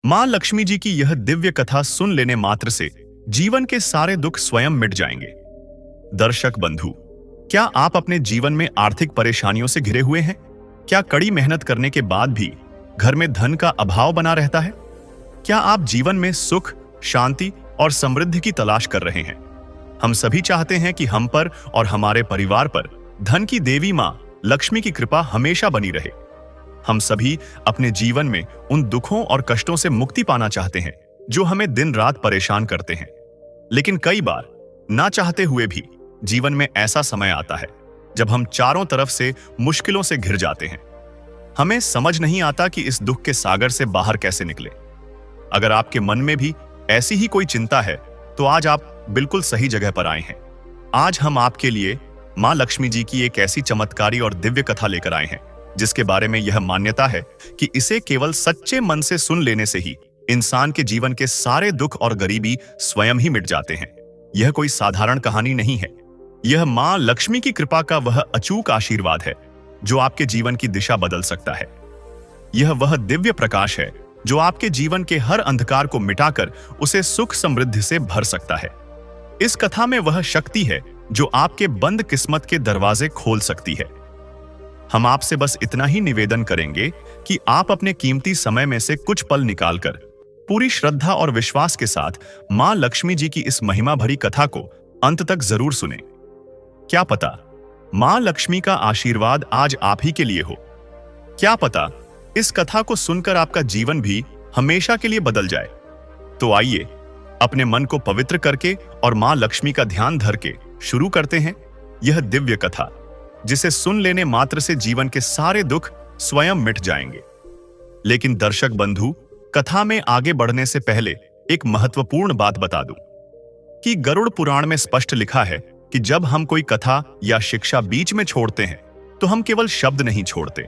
मां लक्ष्मी जी की यह दिव्य कथा सुन लेने मात्र से जीवन के सारे दुख स्वयं मिट जाएंगे। दर्शक बंधु, क्या आप अपने जीवन में आर्थिक परेशानियों से घिरे हुए हैं? क्या कड़ी मेहनत करने के बाद भी घर में धन का अभाव बना रहता है? क्या आप जीवन में सुख, शांति और समृद्धि की तलाश कर रहे हैं? हम सभी चाहते हैं कि हम पर और हमारे परिवार पर धन की देवी मां लक्ष्मी की कृपा हमेशा बनी रहे। हम सभी अपने जीवन में उन दुखों और कष्टों से मुक्ति पाना चाहते हैं जो हमें दिन रात परेशान करते हैं। लेकिन कई बार ना चाहते हुए भी जीवन में ऐसा समय आता है जब हम चारों तरफ से मुश्किलों से घिर जाते हैं। हमें समझ नहीं आता कि इस दुख के सागर से बाहर कैसे निकले। अगर आपके मन में भी ऐसी ही कोई चिंता है तो आज आप बिल्कुल सही जगह पर आए हैं। आज हम आपके लिए मां लक्ष्मी जी की एक ऐसी चमत्कारी और दिव्य कथा लेकर आए हैं जिसके बारे में यह मान्यता है कि इसे केवल सच्चे मन से सुन लेने से ही इंसान के जीवन के सारे दुख और गरीबी स्वयं ही मिट जाते हैं। यह कोई साधारण कहानी नहीं है। यह मां लक्ष्मी की कृपा का वह अचूक आशीर्वाद है जो आपके जीवन की दिशा बदल सकता है। यह वह दिव्य प्रकाश है जो आपके जीवन के हर अंधकार को मिटाकर उसे सुख समृद्धि से भर सकता है। इस कथा में वह शक्ति है जो आपके बंद किस्मत के दरवाजे खोल सकती है। हम आपसे बस इतना ही निवेदन करेंगे कि आप अपने कीमती समय में से कुछ पल निकालकर पूरी श्रद्धा और विश्वास के साथ मां लक्ष्मी जी की इस महिमा भरी कथा को अंत तक जरूर सुनें। क्या पता मां लक्ष्मी का आशीर्वाद आज आप ही के लिए हो। क्या पता इस कथा को सुनकर आपका जीवन भी हमेशा के लिए बदल जाए। तो आइए अपने मन को पवित्र करके और मां लक्ष्मी का ध्यान धर के शुरू करते हैं यह दिव्य कथा, जिसे सुन लेने मात्र से जीवन के सारे दुख स्वयं मिट जाएंगे। लेकिन दर्शक बंधु, कथा में आगे बढ़ने से पहले एक महत्वपूर्ण बात बता दूं कि गरुड़ पुराण में स्पष्ट लिखा है कि जब हम कोई कथा या शिक्षा बीच में छोड़ते हैं तो हम केवल शब्द नहीं छोड़ते,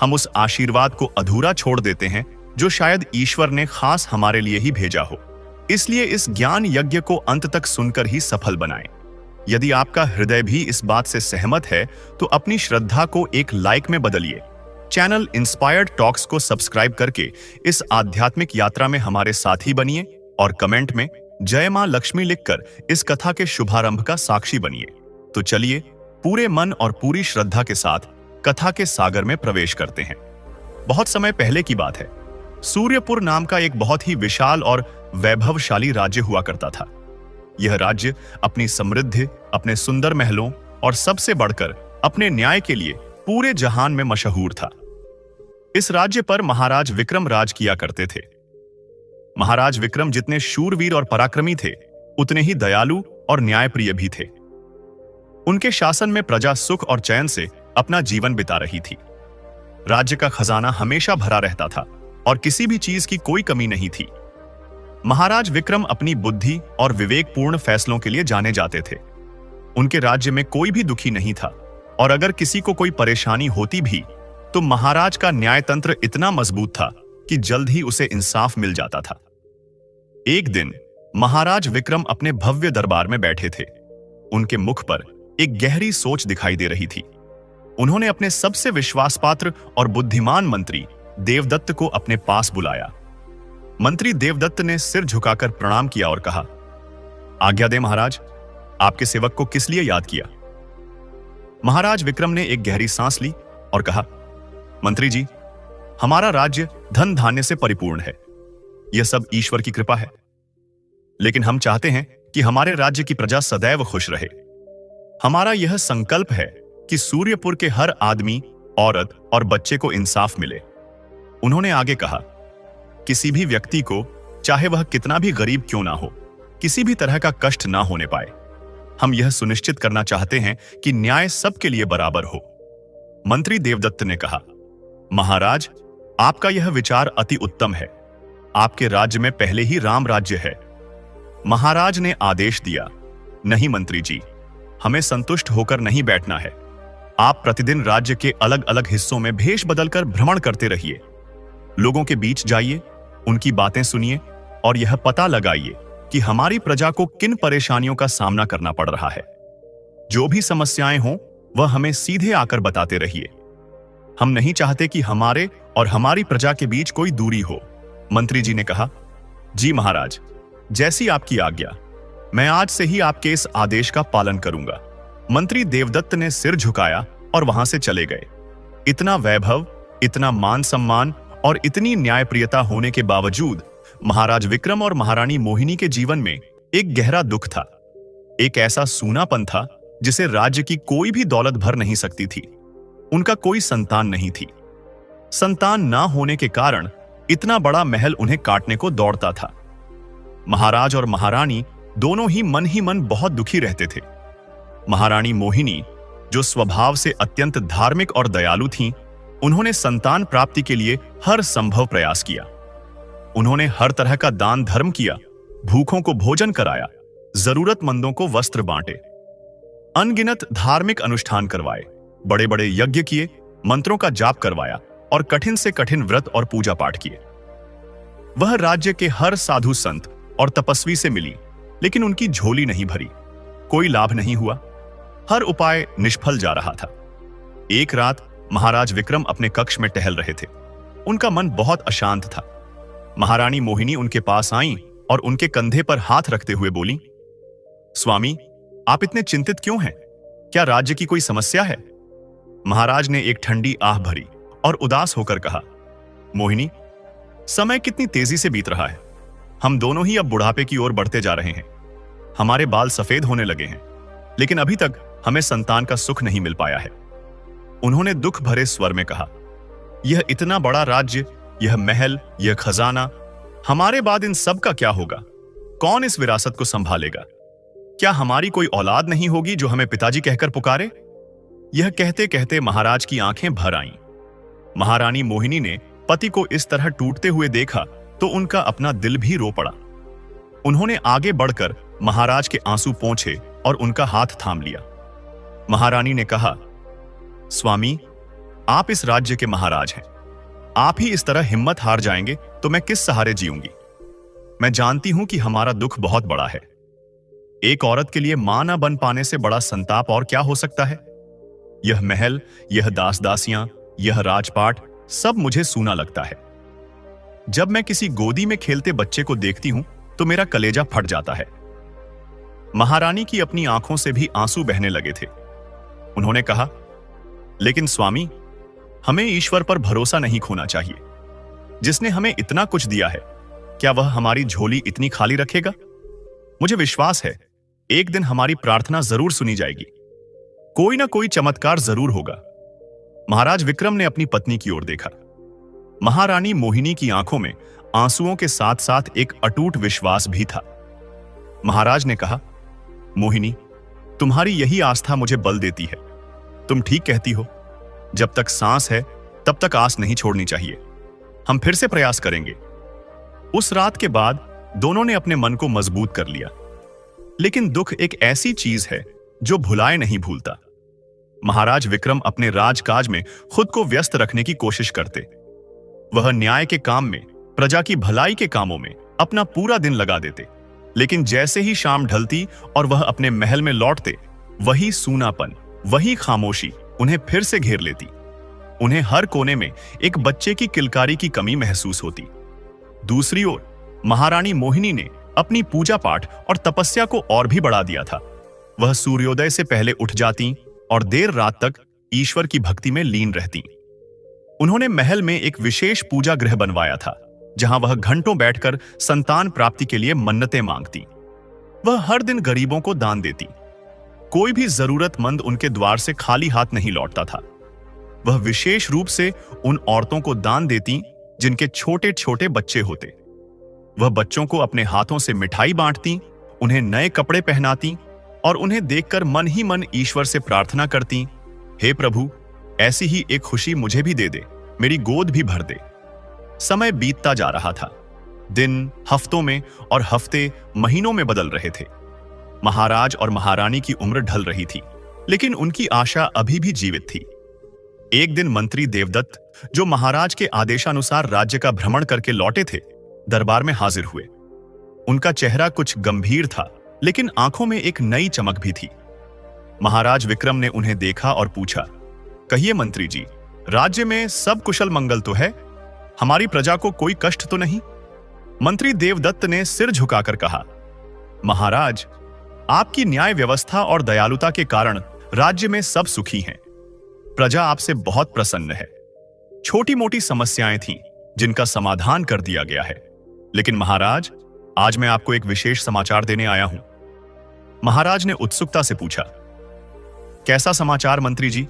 हम उस आशीर्वाद को अधूरा छोड़ देते हैं जो शायद ईश्वर ने खास हमारे लिए ही भेजा हो। इसलिए इस ज्ञान यज्ञ को अंत तक सुनकर ही सफल बनाएं। यदि आपका हृदय भी इस बात से सहमत है तो अपनी श्रद्धा को एक लाइक में बदलिए। चैनल इंस्पायर्ड टॉक्स को सब्सक्राइब करके इस आध्यात्मिक यात्रा में हमारे साथी बनिए और कमेंट में जय मां लक्ष्मी लिखकर इस कथा के शुभारंभ का साक्षी बनिए। तो चलिए पूरे मन और पूरी श्रद्धा के साथ कथा के सागर में प्रवेश करते हैं। बहुत समय पहले की बात है। सूर्यपुर नाम का एक बहुत ही विशाल और वैभवशाली राज्य हुआ करता था। यह राज्य अपनी समृद्धि, अपने सुंदर महलों और सबसे बढ़कर अपने न्याय के लिए पूरे जहान में मशहूर था। इस राज्य पर महाराज विक्रम राज किया करते थे। महाराज विक्रम जितने शूरवीर और पराक्रमी थे, उतने ही दयालु और न्यायप्रिय भी थे। उनके शासन में प्रजा सुख और चैन से अपना जीवन बिता रही थी। राज्य का खजाना हमेशा भरा रहता था और किसी भी चीज की कोई कमी नहीं थी। महाराज विक्रम अपनी बुद्धि और विवेकपूर्ण फैसलों के लिए जाने जाते थे। उनके राज्य में कोई भी दुखी नहीं था और अगर किसी को कोई परेशानी होती भी तो महाराज का न्यायतंत्र इतना मजबूत था कि जल्द ही उसे इंसाफ मिल जाता था। एक दिन महाराज विक्रम अपने भव्य दरबार में बैठे थे। उनके मुख पर एक गहरी सोच दिखाई दे रही थी। उन्होंने अपने सबसे विश्वासपात्र और बुद्धिमान मंत्री देवदत्त को अपने पास बुलाया। मंत्री देवदत्त ने सिर झुकाकर प्रणाम किया और कहा, आज्ञा दे महाराज, आपके सेवक को किस लिए याद किया? महाराज विक्रम ने एक गहरी सांस ली और कहा, मंत्री जी, हमारा राज्य धन धान्य से परिपूर्ण है। यह सब ईश्वर की कृपा है। लेकिन हम चाहते हैं कि हमारे राज्य की प्रजा सदैव खुश रहे। हमारा यह संकल्प है कि सूर्यपुर के हर आदमी, औरत और बच्चे को इंसाफ मिले। उन्होंने आगे कहा, किसी भी व्यक्ति को, चाहे वह कितना भी गरीब क्यों ना हो, किसी भी तरह का कष्ट ना होने पाए। हम यह सुनिश्चित करना चाहते हैं कि न्याय सबके लिए बराबर हो। मंत्री देवदत्त ने कहा, महाराज, आपका यह विचार अति उत्तम है। आपके राज्य में पहले ही राम राज्य है। महाराज ने आदेश दिया, नहीं मंत्री जी, हमें संतुष्ट होकर नहीं बैठना है। आप प्रतिदिन राज्य के अलग अलग हिस्सों में भेष बदलकर भ्रमण करते रहिए। लोगों के बीच जाइए, उनकी बातें सुनिए और यह पता लगाइए कि हमारी प्रजा को किन परेशानियों का सामना करना पड़ रहा है। जो भी समस्याएं हों, वह हमें सीधे आकर बताते रहिए। हम नहीं चाहते कि हमारे और हमारी प्रजा के बीच कोई दूरी हो। मंत्री जी ने कहा, जी महाराज, जैसी आपकी आज्ञा। मैं आज से ही आपके इस आदेश का पालन करूंगा। मंत्री देवदत्त ने सिर झुकाया और वहां से चले गए। इतना वैभव, इतना मान सम्मान और इतनी न्यायप्रियता होने के बावजूद महाराज विक्रम और महारानी मोहिनी के जीवन में एक गहरा दुख था। एक ऐसा सूनापन था जिसे राज्य की कोई भी दौलत भर नहीं सकती थी। उनका कोई संतान नहीं थी। संतान ना होने के कारण इतना बड़ा महल उन्हें काटने को दौड़ता था। महाराज और महारानी दोनों ही मन बहुत दुखी रहते थे। महारानी मोहिनी, जो स्वभाव से अत्यंत धार्मिक और दयालु थीं, उन्होंने संतान प्राप्ति के लिए हर संभव प्रयास किया। उन्होंने हर तरह का दान धर्म किया, भूखों को भोजन कराया, जरूरतमंदों को वस्त्र बांटे, अनगिनत धार्मिक अनुष्ठान करवाए, बड़े बड़े यज्ञ किए, मंत्रों का जाप करवाया और कठिन से कठिन व्रत और पूजा पाठ किए। वह राज्य के हर साधु संत और तपस्वी से मिली, लेकिन उनकी झोली नहीं भरी। कोई लाभ नहीं हुआ। हर उपाय निष्फल जा रहा था। एक रात महाराज विक्रम अपने कक्ष में टहल रहे थे। उनका मन बहुत अशांत था। महारानी मोहिनी उनके पास आईं और उनके कंधे पर हाथ रखते हुए बोली, स्वामी, आप इतने चिंतित क्यों हैं? क्या राज्य की कोई समस्या है? महाराज ने एक ठंडी आह भरी और उदास होकर कहा, मोहिनी, समय कितनी तेजी से बीत रहा है। हम दोनों ही अब बुढ़ापे की ओर बढ़ते जा रहे हैं। हमारे बाल सफेद होने लगे हैं, लेकिन अभी तक हमें संतान का सुख नहीं मिल पाया है। उन्होंने दुख भरे स्वर में कहा, यह इतना बड़ा राज्य, यह महल, यह खजाना, हमारे बाद इन सब का क्या होगा? कौन इस विरासत को संभालेगा? क्या हमारी कोई औलाद नहीं होगी जो हमें पिताजी कहकर पुकारे? यह कहते कहते महाराज की आंखें भर आईं। महारानी मोहिनी ने पति को इस तरह टूटते हुए देखा तो उनका अपना दिल भी रो पड़ा। उन्होंने आगे बढ़कर महाराज के आंसू पोंछे और उनका हाथ थाम लिया। महारानी ने कहा, स्वामी, आप इस राज्य के महाराज हैं। आप ही इस तरह हिम्मत हार जाएंगे तो मैं किस सहारे जीऊंगी? मैं जानती हूं कि हमारा दुख बहुत बड़ा है। एक औरत के लिए मां न बन पाने से बड़ा संताप और क्या हो सकता है? यह महल, यह दास दासियां, यह राजपाट, सब मुझे सूना लगता है। जब मैं किसी गोदी में खेलते बच्चे को देखती हूं तो मेरा कलेजा फट जाता है। महारानी की अपनी आंखों से भी आंसू बहने लगे थे। उन्होंने कहा, लेकिन स्वामी, हमें ईश्वर पर भरोसा नहीं खोना चाहिए। जिसने हमें इतना कुछ दिया है, क्या वह हमारी झोली इतनी खाली रखेगा? मुझे विश्वास है एक दिन हमारी प्रार्थना जरूर सुनी जाएगी। कोई ना कोई चमत्कार जरूर होगा। महाराज विक्रम ने अपनी पत्नी की ओर देखा। महारानी मोहिनी की आंखों में आंसुओं के साथ साथ एक अटूट विश्वास भी था। महाराज ने कहा, मोहिनी, तुम्हारी यही आस्था मुझे बल देती है। तुम ठीक कहती हो। जब तक सांस है तब तक आस नहीं छोड़नी चाहिए। हम फिर से प्रयास करेंगे। उस रात के बाद दोनों ने अपने मन को मजबूत कर लिया। लेकिन दुख एक ऐसी चीज है जो भुलाए नहीं भूलता। महाराज विक्रम अपने राजकाज में खुद को व्यस्त रखने की कोशिश करते। वह न्याय के काम में, प्रजा की भलाई के कामों में अपना पूरा दिन लगा देते। लेकिन जैसे ही शाम ढलती और वह अपने महल में लौटते, वही सूनापन, वही खामोशी उन्हें फिर से घेर लेती। उन्हें हर कोने में एक बच्चे की किलकारी की कमी महसूस होती। दूसरी ओर महारानी मोहिनी ने अपनी पूजा पाठ और तपस्या को और भी बढ़ा दिया था। वह सूर्योदय से पहले उठ जाती और देर रात तक ईश्वर की भक्ति में लीन रहती। उन्होंने महल में एक विशेष पूजा गृह बनवाया था, जहां वह घंटों बैठकर संतान प्राप्ति के लिए मन्नतें मांगती। वह हर दिन गरीबों को दान देती। कोई भी जरूरतमंद उनके द्वार से खाली हाथ नहीं लौटता था। वह विशेष रूप से उन औरतों को दान देती जिनके छोटे छोटे बच्चे होते। वह बच्चों को अपने हाथों से मिठाई बांटती, उन्हें नए कपड़े पहनाती और उन्हें देखकर मन ही मन ईश्वर से प्रार्थना करती, हे प्रभु, ऐसी ही एक खुशी मुझे भी दे दे, मेरी गोद भी भर दे। समय बीतता जा रहा था। दिन हफ्तों में और हफ्ते महीनों में बदल रहे थे। महाराज और महारानी की उम्र ढल रही थी, लेकिन उनकी आशा अभी भी जीवित थी। एक दिन मंत्री देवदत्त, जो महाराज के आदेशानुसार राज्य का भ्रमण करके लौटे थे, दरबार में हाजिर हुए। उनका चेहरा कुछ गंभीर था, लेकिन आंखों में एक नई चमक भी थी। महाराज विक्रम ने उन्हें देखा और पूछा, कहिए मंत्री जी, राज्य में सब कुशल मंगल तो है? हमारी प्रजा को कोई कष्ट तो नहीं? मंत्री देवदत्त ने सिर झुकाकर कहा, महाराज, आपकी न्याय व्यवस्था और दयालुता के कारण राज्य में सब सुखी हैं। प्रजा आपसे बहुत प्रसन्न है। छोटी मोटी समस्याएं थीं जिनका समाधान कर दिया गया है, लेकिन महाराज, आज मैं आपको एक विशेष समाचार देने आया हूं। महाराज ने उत्सुकता से पूछा, कैसा समाचार मंत्री जी?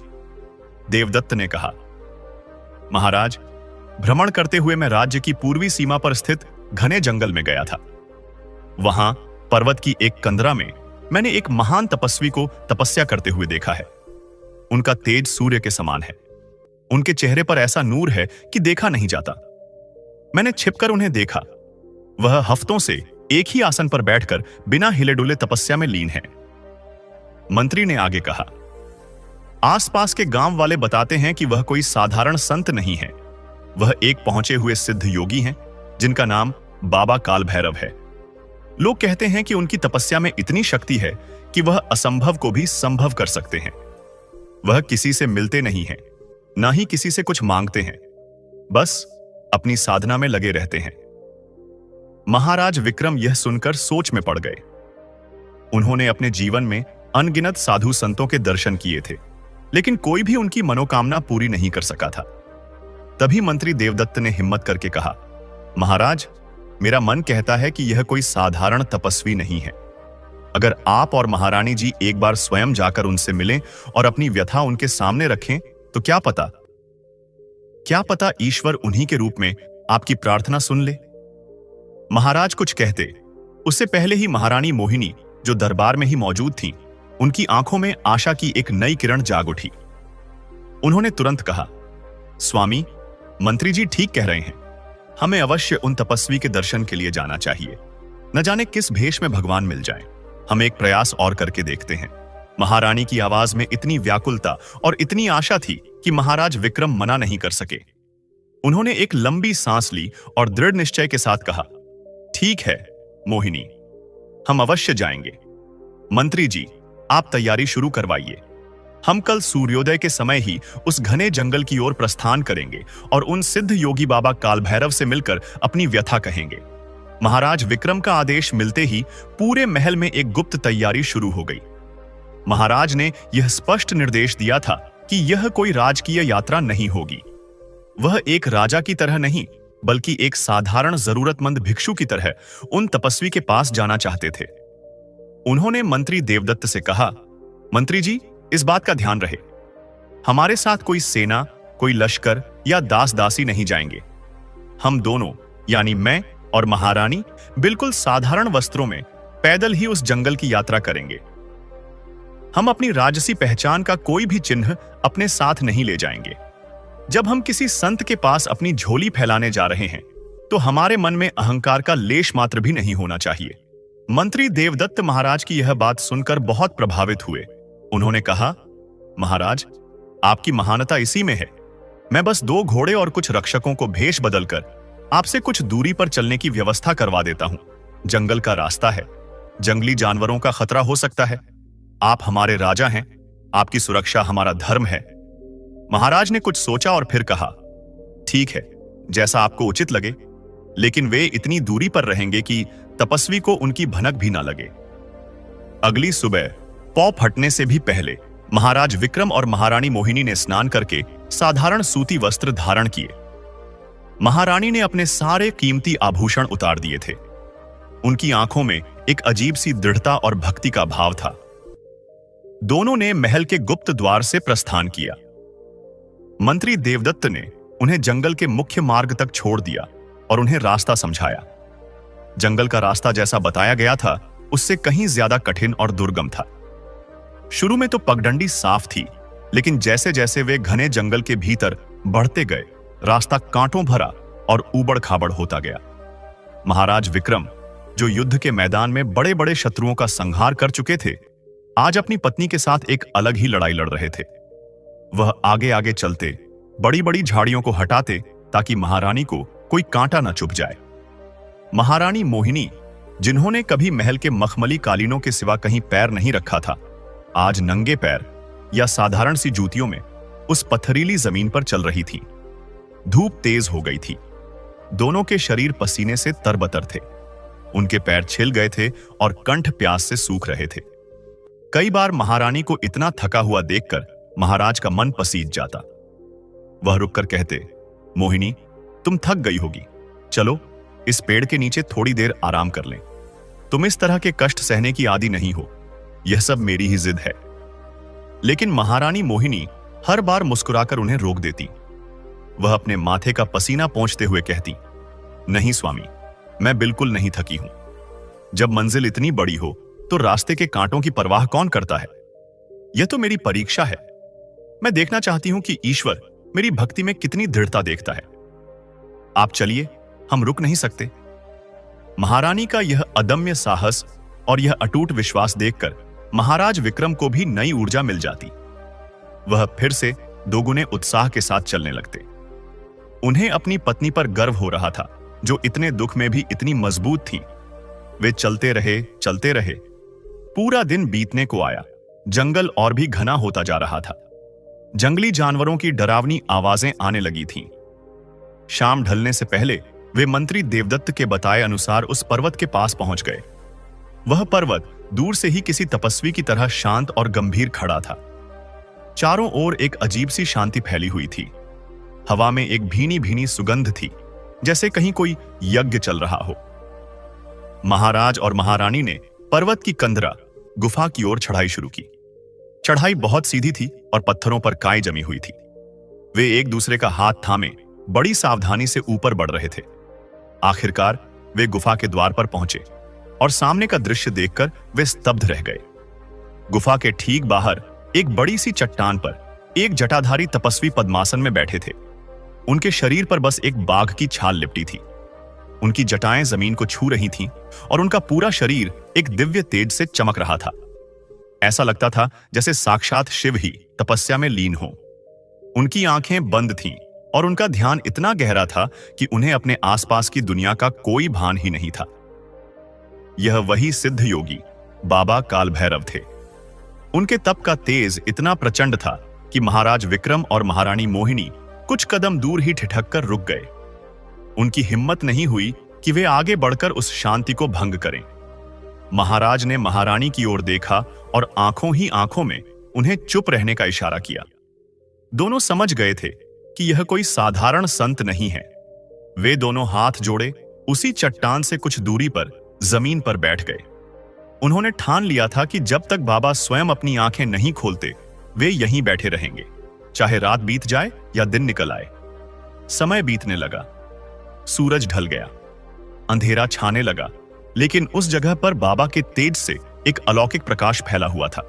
देवदत्त ने कहा, महाराज, भ्रमण करते हुए मैं राज्य की पूर्वी सीमा पर स्थित घने जंगल में गया था। वहां पर्वत की एक कंदरा में मैंने एक महान तपस्वी को तपस्या करते हुए देखा है। उनका तेज सूर्य के समान है। उनके चेहरे पर ऐसा नूर है कि देखा नहीं जाता। मैंने छिपकर उन्हें देखा। वह हफ्तों से एक ही आसन पर बैठकर बिना हिले डुले तपस्या में लीन है। मंत्री ने आगे कहा, आसपास के गांव वाले बताते हैं कि वह कोई साधारण संत नहीं है। वह एक पहुंचे हुए सिद्ध योगी हैं, जिनका नाम बाबा काल भैरव है। लोग कहते हैं कि उनकी तपस्या में इतनी शक्ति है कि वह असंभव को भी संभव कर सकते हैं। वह किसी से मिलते नहीं हैं, ना ही किसी से कुछ मांगते हैं, बस अपनी साधना में लगे रहते हैं। महाराज विक्रम यह सुनकर सोच में पड़ गए। उन्होंने अपने जीवन में अनगिनत साधु संतों के दर्शन किए थे, लेकिन कोई भी उनकी मनोकामना पूरी नहीं कर सका था। तभी मंत्री देवदत्त ने हिम्मत करके कहा, महाराज, मेरा मन कहता है कि यह कोई साधारण तपस्वी नहीं है। अगर आप और महारानी जी एक बार स्वयं जाकर उनसे मिलें और अपनी व्यथा उनके सामने रखें तो क्या पता ईश्वर उन्हीं के रूप में आपकी प्रार्थना सुन ले। महाराज कुछ कहते, उससे पहले ही महारानी मोहिनी, जो दरबार में ही मौजूद थीं, उनकी आंखों में आशा की एक नई किरण जाग उठी। उन्होंने तुरंत कहा, स्वामी, मंत्री जी ठीक कह रहे हैं। हमें अवश्य उन तपस्वी के दर्शन के लिए जाना चाहिए। न जाने किस भेष में भगवान मिल जाए। हम एक प्रयास और करके देखते हैं। महारानी की आवाज में इतनी व्याकुलता और इतनी आशा थी कि महाराज विक्रम मना नहीं कर सके। उन्होंने एक लंबी सांस ली और दृढ़ निश्चय के साथ कहा, ठीक है मोहिनी, हम अवश्य जाएंगे। मंत्री जी, आप तैयारी शुरू करवाइए। हम कल सूर्योदय के समय ही उस घने जंगल की ओर प्रस्थान करेंगे और उन सिद्ध योगी बाबा काल भैरव से मिलकर अपनी व्यथा कहेंगे। महाराज विक्रम का आदेश मिलते ही पूरे महल में एक गुप्त तैयारी शुरू हो गई। महाराज ने यह स्पष्ट निर्देश दिया था कि यह कोई राजकीय यात्रा नहीं होगी। वह एक राजा की तरह नहीं, बल्कि एक साधारण जरूरतमंद भिक्षु की तरह उन तपस्वी के पास जाना चाहते थे। उन्होंने मंत्री देवदत्त से कहा, मंत्री जी, इस बात का ध्यान रहे, हमारे साथ कोई सेना, कोई लश्कर या दास दासी नहीं जाएंगे। हम दोनों, यानी मैं और महारानी, बिल्कुल साधारण वस्त्रों में पैदल ही उस जंगल की यात्रा करेंगे। हम अपनी राजसी पहचान का कोई भी चिन्ह अपने साथ नहीं ले जाएंगे। जब हम किसी संत के पास अपनी झोली फैलाने जा रहे हैं, तो हमारे मन में अहंकार का लेश मात्र भी नहीं होना चाहिए। मंत्री देवदत्त महाराज की यह बात सुनकर बहुत प्रभावित हुए। उन्होंने कहा, महाराज, आपकी महानता इसी में है। मैं बस 2 घोड़े और कुछ रक्षकों को भेष बदलकर आपसे कुछ दूरी पर चलने की व्यवस्था करवा देता हूं। जंगल का रास्ता है, जंगली जानवरों का खतरा हो सकता है। आप हमारे राजा हैं, आपकी सुरक्षा हमारा धर्म है। महाराज ने कुछ सोचा और फिर कहा, ठीक है, जैसा आपको उचित लगे, लेकिन वे इतनी दूरी पर रहेंगे कि तपस्वी को उनकी भनक भी ना लगे। अगली सुबह पौ फटने से भी पहले महाराज विक्रम और महारानी मोहिनी ने स्नान करके साधारण सूती वस्त्र धारण किए। महारानी ने अपने सारे कीमती आभूषण उतार दिए थे। उनकी आंखों में एक अजीब सी दृढ़ता और भक्ति का भाव था। दोनों ने महल के गुप्त द्वार से प्रस्थान किया। मंत्री देवदत्त ने उन्हें जंगल के मुख्य मार्ग तक छोड़ दिया और उन्हें रास्ता समझाया। जंगल का रास्ता जैसा बताया गया था, उससे कहीं ज्यादा कठिन और दुर्गम था। शुरू में तो पगडंडी साफ थी, लेकिन जैसे जैसे वे घने जंगल के भीतर बढ़ते गए, रास्ता कांटों भरा और ऊबड़ खाबड़ होता गया। महाराज विक्रम, जो युद्ध के मैदान में बड़े बड़े शत्रुओं का संहार कर चुके थे, आज अपनी पत्नी के साथ एक अलग ही लड़ाई लड़ रहे थे। वह आगे आगे चलते, बड़ी बड़ी झाड़ियों को हटाते ताकि महारानी को कोई कांटा न चुभ जाए। महारानी मोहिनी, जिन्होंने कभी महल के मखमली कालीनों के सिवा कहीं पैर नहीं रखा था, आज नंगे पैर या साधारण सी जूतियों में उस पथरीली जमीन पर चल रही थी। धूप तेज हो गई थी। दोनों के शरीर पसीने से तरबतर थे। उनके पैर छिल गए थे और कंठ प्यास से सूख रहे थे। कई बार महारानी को इतना थका हुआ देखकर महाराज का मन पसीज जाता। वह रुककर कहते, मोहिनी, तुम थक गई होगी, चलो इस पेड़ के नीचे थोड़ी देर आराम कर लें। तुम इस तरह के कष्ट सहने की आदी नहीं हो, यह सब मेरी ही जिद है। लेकिन महारानी मोहिनी हर बार मुस्कुराकर उन्हें रोक देती। वह अपने माथे का पसीना पोंछते हुए कहती, नहीं स्वामी, मैं बिल्कुल नहीं थकी हूं। जब मंजिल इतनी बड़ी हो तो रास्ते के कांटों की परवाह कौन करता है? यह तो मेरी परीक्षा है। मैं देखना चाहती हूं कि ईश्वर मेरी भक्ति में कितनी दृढ़ता देखता है। आप चलिए, हम रुक नहीं सकते। महारानी का यह अदम्य साहस और यह अटूट विश्वास देखकर महाराज विक्रम को भी नई ऊर्जा मिल जाती। वह फिर से दोगुने उत्साह के साथ चलने लगते। उन्हें अपनी पत्नी पर गर्व हो रहा था, जो इतने दुख में भी इतनी मजबूत थी। वे चलते रहे, चलते रहे। पूरा दिन बीतने को आया। जंगल और भी घना होता जा रहा था। जंगली जानवरों की डरावनी आवाजें आने लगी थीं। शाम ढलने से पहले वे मंत्री देवदत्त के बताए अनुसार उस पर्वत के पास पहुंच गए। वह पर्वत दूर से ही किसी तपस्वी की तरह शांत और गंभीर खड़ा था। चारों ओर एक अजीब सी शांति फैली हुई थी। हवा में एक भीनी भीनी सुगंध थी, जैसे कहीं कोई यज्ञ चल रहा हो। महाराज और महारानी ने पर्वत की कंदरा गुफा की ओर चढ़ाई शुरू की। चढ़ाई बहुत सीधी थी और पत्थरों पर काई जमी हुई थी। वे एक दूसरे का हाथ थामे बड़ी सावधानी से ऊपर बढ़ रहे थे। आखिरकार वे गुफा के द्वार पर पहुंचे और सामने का दृश्य देखकर वे स्तब्ध रह गए। गुफा के ठीक बाहर एक बड़ी सी चट्टान पर एक जटाधारी तपस्वी पद्मासन में बैठे थे। उनके शरीर पर बस एक बाघ की छाल लिपटी थी। उनकी जटाएं जमीन को छू रही थीं और उनका पूरा शरीर एक दिव्य तेज से चमक रहा था। ऐसा लगता था जैसे साक्षात शिव ही तपस्या में लीन हो। उनकी आंखें बंद थीं और उनका ध्यान इतना गहरा था कि उन्हें अपने आसपास की दुनिया का कोई भान ही नहीं था। यह वही सिद्ध योगी बाबा काल भैरव थे। उनके तप का तेज इतना प्रचंड था कि महाराज विक्रम और महारानी मोहिनी कुछ कदम दूर ही ठिठक कर रुक गए। उनकी हिम्मत नहीं हुई कि वे आगे बढ़कर उस शांति को भंग करें। महाराज ने महारानी की ओर देखा और आंखों ही आंखों में उन्हें चुप रहने का इशारा किया। दोनों समझ गए थे कि यह कोई साधारण संत नहीं है। वे दोनों हाथ जोड़े उसी चट्टान से कुछ दूरी पर जमीन पर बैठ गए। उन्होंने ठान लिया था कि जब तक बाबा स्वयं अपनी आंखें नहीं खोलते, वे यहीं बैठे रहेंगे, चाहे रात बीत जाए या दिन निकल आए। समय बीतने लगा। सूरज ढल गया, अंधेरा छाने लगा, लेकिन उस जगह पर बाबा के तेज से एक अलौकिक प्रकाश फैला हुआ था।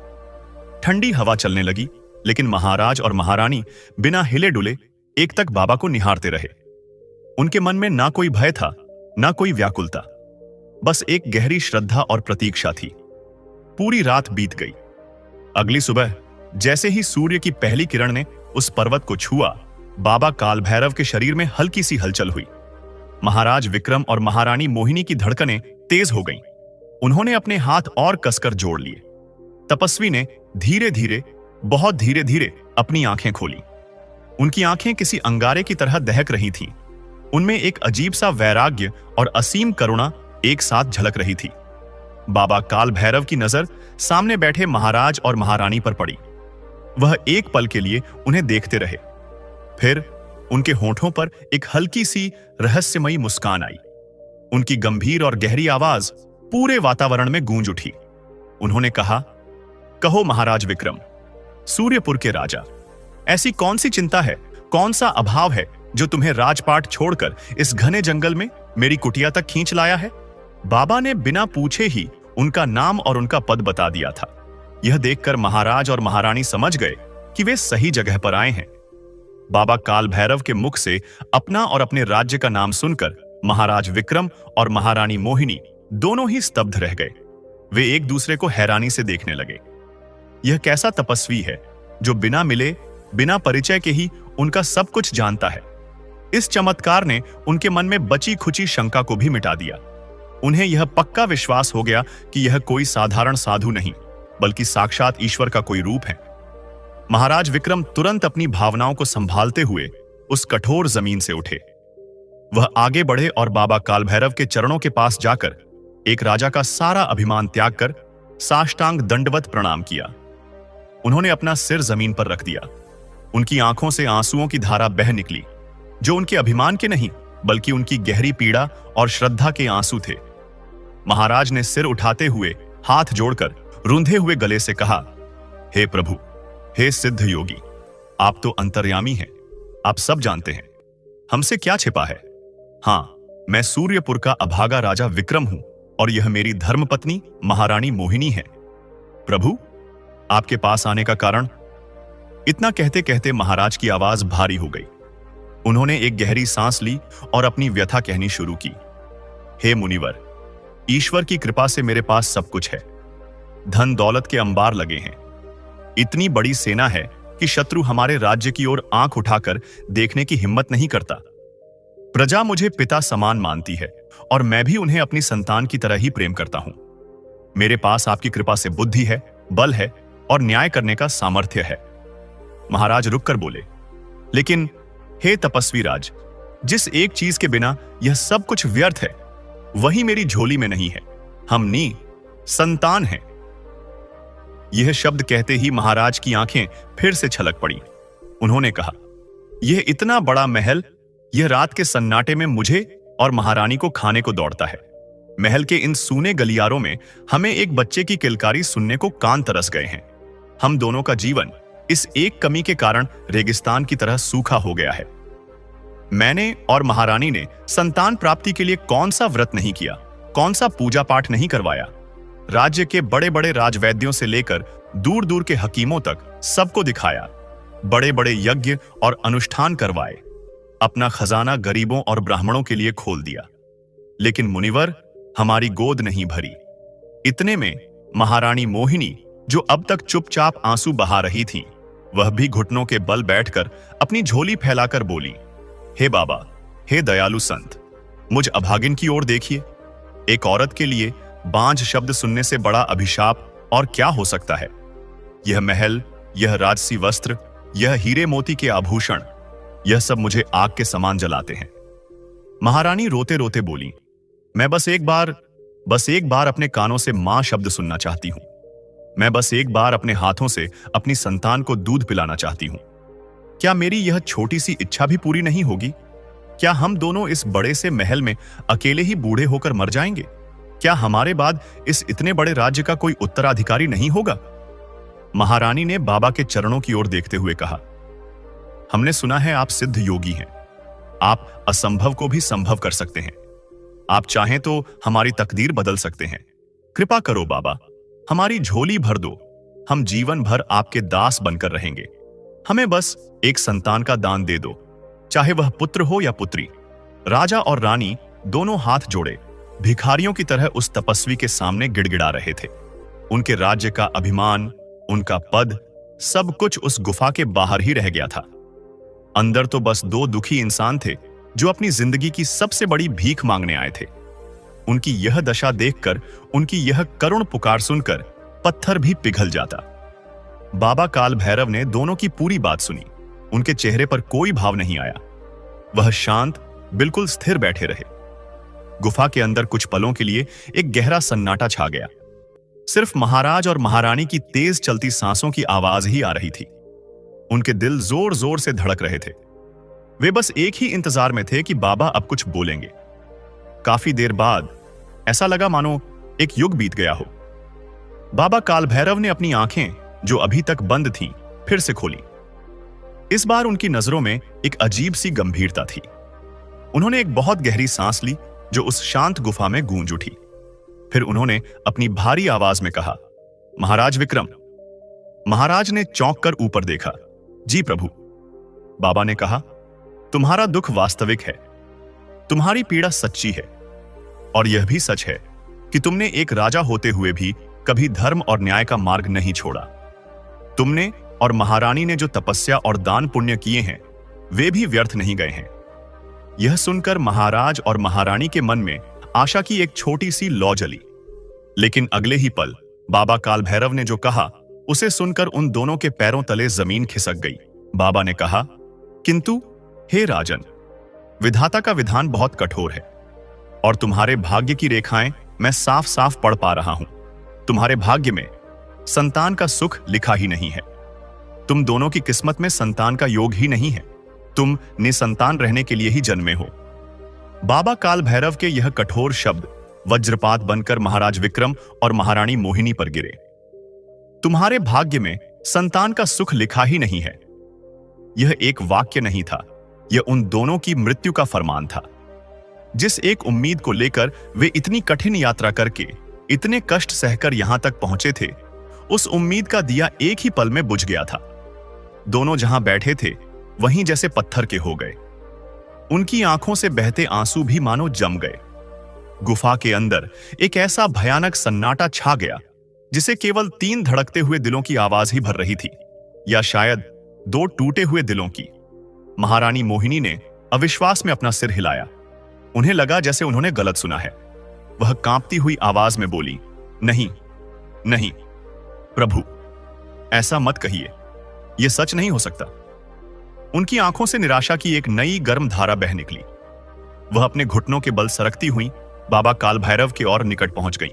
ठंडी हवा चलने लगी, लेकिन महाराज और महारानी बिना हिले डुले एक तक बाबा को निहारते रहे। उनके मन में ना कोई भय था, ना कोई व्याकुलता, बस एक गहरी श्रद्धा और प्रतीक्षा थी। पूरी रात बीत गई। अगली सुबह जैसे ही सूर्य की पहली किरण ने उस पर्वत को छुआ, बाबा काल भैरव के शरीर में हल्की सी हलचल हुई। महाराज विक्रम और महारानी मोहिनी की धड़कनें तेज हो गईं। उन्होंने अपने हाथ और कसकर जोड़ लिए। तपस्वी ने धीरे धीरे, बहुत धीरे धीरे अपनी आंखें खोली। उनकी आंखें किसी अंगारे की तरह दहक रही थीं। उनमें एक अजीब सा वैराग्य और असीम करुणा एक साथ झलक रही थी। बाबा काल भैरव की नजर सामने बैठे महाराज और महारानी पर पड़ी। वह एक पल के लिए उन्हें देखते रहे। फिर उनके होठों पर एक हल्की सी रहस्यमयी मुस्कान आई। उनकी गंभीर और गहरी आवाज पूरे वातावरण में गूंज उठी। उन्होंने कहा, कहो महाराज विक्रम, सूर्यपुर के राजा, ऐसी कौन सी चिंता है, कौन सा अभाव है जो तुम्हें राजपाट छोड़कर इस घने जंगल में मेरी कुटिया तक खींच लाया है? बाबा ने बिना पूछे ही उनका नाम और उनका पद बता दिया था। यह देखकर महाराज और महारानी समझ गए कि वे सही जगह पर आए हैं। बाबा काल भैरव के मुख से अपना और अपने राज्य का नाम सुनकर महाराज विक्रम और महारानी मोहिनी दोनों ही स्तब्ध रह गए। वे एक दूसरे को हैरानी से देखने लगे। यह कैसा तपस्वी है जो बिना मिले, बिना परिचय के ही उनका सब कुछ जानता है। इस चमत्कार ने उनके मन में बची खुची शंका को भी मिटा दिया। उन्हें यह पक्का विश्वास हो गया कि यह कोई साधारण साधु नहीं, बल्कि साक्षात ईश्वर का कोई रूप है। महाराज विक्रम तुरंत अपनी भावनाओं को संभालते हुए उस कठोर जमीन से उठे। वह आगे बढ़े और बाबा काल भैरव के चरणों के पास जाकर एक राजा का सारा अभिमान त्याग कर साष्टांग दंडवत प्रणाम किया। उन्होंने अपना सिर जमीन पर रख दिया। उनकी आंखों से आंसुओं की धारा बह निकली, जो उनके अभिमान के नहीं बल्कि उनकी गहरी पीड़ा और श्रद्धा के आंसू थे। महाराज ने सिर उठाते हुए हाथ जोड़कर रूंधे हुए गले से कहा, हे प्रभु, हे सिद्ध योगी, आप तो अंतर्यामी हैं, आप सब जानते हैं, हमसे क्या छिपा है। हाँ, मैं सूर्यपुर का अभागा राजा विक्रम हूं और यह मेरी धर्मपत्नी महारानी मोहिनी है। प्रभु, आपके पास आने का कारण। इतना कहते कहते महाराज की आवाज भारी हो गई। उन्होंने एक गहरी सांस ली और अपनी व्यथा कहनी शुरू की। हे मुनिवर, ईश्वर की कृपा से मेरे पास सब कुछ है। धन दौलत के अंबार लगे हैं। इतनी बड़ी सेना है कि शत्रु हमारे राज्य की ओर आंख उठाकर देखने की हिम्मत नहीं करता। प्रजा मुझे पिता समान मानती है और मैं भी उन्हें अपनी संतान की तरह ही प्रेम करता हूं। मेरे पास आपकी कृपा से बुद्धि है, बल है और न्याय करने का सामर्थ्य है। महाराज रुककर बोले, लेकिन हे तपस्वी राज, जिस एक चीज के बिना यह सब कुछ व्यर्थ है, वही मेरी झोली में नहीं है। हम संतान हैं। यह शब्द कहते ही महाराज की आंखें फिर से छलक पड़ी। उन्होंने कहा, यह इतना बड़ा महल, यह रात के सन्नाटे में मुझे और महारानी को खाने को दौड़ता है। महल के इन सूने गलियारों में हमें एक बच्चे की किलकारी सुनने को कान तरस गए हैं। हम दोनों का जीवन इस एक कमी के कारण रेगिस्तान की तरह सूखा हो गया है। मैंने और महारानी ने संतान प्राप्ति के लिए कौन सा व्रत नहीं किया, कौन सा पूजा पाठ नहीं करवाया। राज्य के बड़े बड़े राजवैद्यों से लेकर दूर दूर के हकीमों तक सबको दिखाया। बड़े बड़े यज्ञ और अनुष्ठान करवाए। अपना खजाना गरीबों और ब्राह्मणों के लिए खोल दिया। लेकिन मुनिवर, हमारी गोद नहीं भरी। इतने में महारानी मोहिनी, जो अब तक चुपचाप आंसू बहा रही थी, वह भी घुटनों के बल बैठकर अपनी झोली फैलाकर बोली, हे बाबा, हे दयालु संत, मुझ अभागिन की ओर देखिए। एक औरत के लिए बांझ शब्द सुनने से बड़ा अभिशाप और क्या हो सकता है। यह महल, यह राजसी वस्त्र, यह हीरे मोती के आभूषण, यह सब मुझे आग के समान जलाते हैं। महारानी रोते रोते बोली, मैं बस एक बार अपने कानों से मां शब्द सुनना चाहती हूं। मैं बस एक बार अपने हाथों से अपनी संतान को दूध पिलाना चाहती हूं। क्या मेरी यह छोटी सी इच्छा भी पूरी नहीं होगी? क्या हम दोनों इस बड़े से महल में अकेले ही बूढ़े होकर मर जाएंगे? क्या हमारे बाद इस इतने बड़े राज्य का कोई उत्तराधिकारी नहीं होगा? महारानी ने बाबा के चरणों की ओर देखते हुए कहा, हमने सुना है आप सिद्ध योगी हैं। आप असंभव को भी संभव कर सकते हैं। आप चाहें तो हमारी तकदीर बदल सकते हैं। कृपा करो बाबा, हमारी झोली भर दो। हम जीवन भर आपके दास बनकर रहेंगे। हमें बस एक संतान का दान दे दो, चाहे वह पुत्र हो या पुत्री। राजा और रानी दोनों हाथ जोड़े भिखारियों की तरह उस तपस्वी के सामने गिड़गिड़ा रहे थे। उनके राज्य का अभिमान, उनका पद, सब कुछ उस गुफा के बाहर ही रह गया था। अंदर तो बस दो दुखी इंसान थे जो अपनी जिंदगी की सबसे बड़ी भीख मांगने आए थे। उनकी यह दशा देखकर, उनकी यह करुण पुकार सुनकर पत्थर भी पिघल जाता। बाबा काल भैरव ने दोनों की पूरी बात सुनी। उनके चेहरे पर कोई भाव नहीं आया। वह शांत, बिल्कुल स्थिर बैठे रहे। गुफा के अंदर कुछ पलों के लिए एक गहरा सन्नाटा छा गया। सिर्फ महाराज और महारानी की तेज चलती सांसों की आवाज ही आ रही थी। उनके दिल जोर जोर से धड़क रहे थे। वे बस एक ही इंतजार में थे कि बाबा अब कुछ बोलेंगे। काफी देर बाद ऐसा लगा मानो एक युग बीत गया हो। बाबा काल भैरव ने अपनी आंखें, जो अभी तक बंद थीं, फिर से खोली। इस बार उनकी नजरों में एक अजीब सी गंभीरता थी। उन्होंने एक बहुत गहरी सांस ली जो उस शांत गुफा में गूंज उठी। फिर उन्होंने अपनी भारी आवाज में कहा, महाराज विक्रम। महाराज ने चौंक कर ऊपर देखा। जी प्रभु। बाबा ने कहा, तुम्हारा दुख वास्तविक है, तुम्हारी पीड़ा सच्ची है, और यह भी सच है कि तुमने एक राजा होते हुए भी कभी धर्म और न्याय का मार्ग नहीं छोड़ा। तुमने और महारानी ने जो तपस्या और दान पुण्य किए हैं, वे भी व्यर्थ नहीं गए हैं। यह सुनकर महाराज और महारानी के मन में आशा की एक छोटी सी लौ जली। लेकिन अगले ही पल बाबा काल भैरव ने जो कहा, उसे सुनकर उन दोनों के पैरों तले जमीन खिसक गई। बाबा ने कहा, किंतु हे राजन, विधाता का विधान बहुत कठोर है और तुम्हारे भाग्य की रेखाएं मैं साफ साफ पढ़ पा रहा हूं। तुम्हारे भाग्य में संतान का सुख लिखा ही नहीं है। तुम दोनों की किस्मत में संतान का योग ही नहीं है। तुम निसंतान रहने के लिए ही जन्मे हो। बाबा काल भैरव के यह कठोर शब्द वज्रपात बनकर महाराज विक्रम और महारानी मोहिनी पर गिरे। तुम्हारे भाग्य में संतान का सुख लिखा ही नहीं है। यह एक वाक्य नहीं था, यह उन दोनों की मृत्यु का फरमान था। जिस एक उम्मीद को लेकर वे इतनी कठिन यात्रा करके, इतने कष्ट सहकर यहां तक पहुंचे थे, उस उम्मीद का दिया एक ही पल में बुझ गया था। दोनों जहां बैठे थे वहीं जैसे पत्थर के हो गए। उनकी आंखों से बहते आंसू भी मानो जम गए। गुफा के अंदर एक ऐसा भयानक सन्नाटा छा गया जिसे केवल 3 धड़कते हुए दिलों की आवाज ही भर रही थी, या शायद 2 टूटे हुए दिलों की। महारानी मोहिनी ने अविश्वास में अपना सिर हिलाया। उन्हें लगा जैसे उन्होंने गलत सुना है। वह कांपती हुई आवाज में बोली, नहीं नहीं प्रभु, ऐसा मत कहिए, यह सच नहीं हो सकता। उनकी आंखों से निराशा की एक नई गर्म धारा बह निकली। वह अपने घुटनों के बल सरकती हुई बाबा काल भैरव के और निकट पहुंच गईं।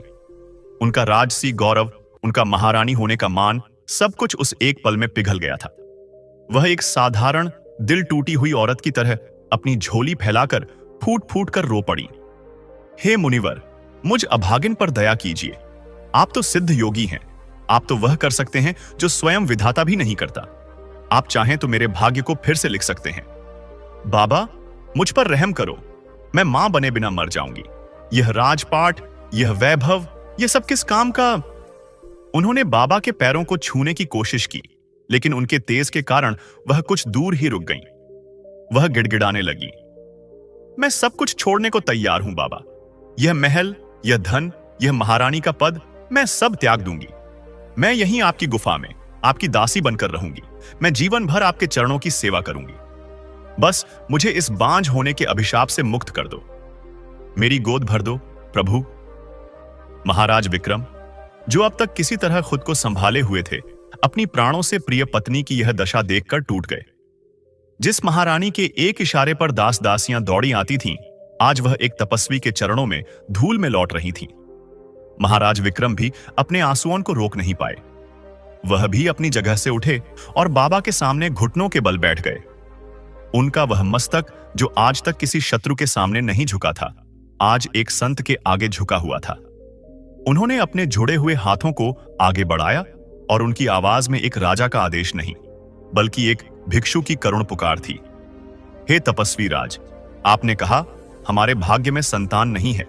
उनका राजसी गौरव, उनका महारानी होने का मान, सब कुछ उस एक पल में पिघल गया था। वह एक साधारण दिल टूटी हुई औरत की तरह अपनी झोली फैलाकर फूट फूट कर रो पड़ी। हे मुनिवर, मुझ अभागिन पर दया कीजिए। आप तो सिद्ध योगी हैं। आप तो वह कर सकते हैं जो स्वयं विधाता भी नहीं करता। आप चाहें तो मेरे भाग्य को फिर से लिख सकते हैं। बाबा, मुझ पर रहम करो। मैं मां बने बिना मर जाऊंगी। यह राजपाट, यह वैभव, यह सब किस काम का? उन्होंने बाबा के पैरों को छूने की कोशिश की, लेकिन उनके तेज के कारण वह कुछ दूर ही रुक गईं। वह गिड़गिड़ाने लगी, मैं सब कुछ छोड़ने को तैयार हूं बाबा। यह महल, यह धन, यह महारानी का पद, मैं सब त्याग दूंगी। मैं यहीं आपकी गुफा में आपकी दासी बनकर रहूंगी। मैं जीवन भर आपके चरणों की सेवा करूंगी। बस मुझे इस बांझ होने के अभिशाप से मुक्त कर दो। मेरी गोद भर दो प्रभु। महाराज विक्रम, जो अब तक किसी तरह खुद को संभाले हुए थे, अपनी प्राणों से प्रिय पत्नी की यह दशा देखकर टूट गए। जिस महारानी के एक इशारे पर दास दासियां दौड़ी आती थीं, आज वह एक तपस्वी के चरणों में धूल में लौट रही थीं। महाराज विक्रम भी अपने आंसुओं को रोक नहीं पाए। वह भी अपनी जगह से उठे और बाबा के सामने घुटनों के बल बैठ गए। उनका वह मस्तक, जो आज तक किसी शत्रु के सामने नहीं झुका था, आज एक संत के आगे झुका हुआ था। उन्होंने अपने जुड़े हुए हाथों को आगे बढ़ाया और उनकी आवाज में एक राजा का आदेश नहीं, बल्कि एक भिक्षु की करुण पुकार थी। हे तपस्वी राज, आपने कहा हमारे भाग्य में संतान नहीं है,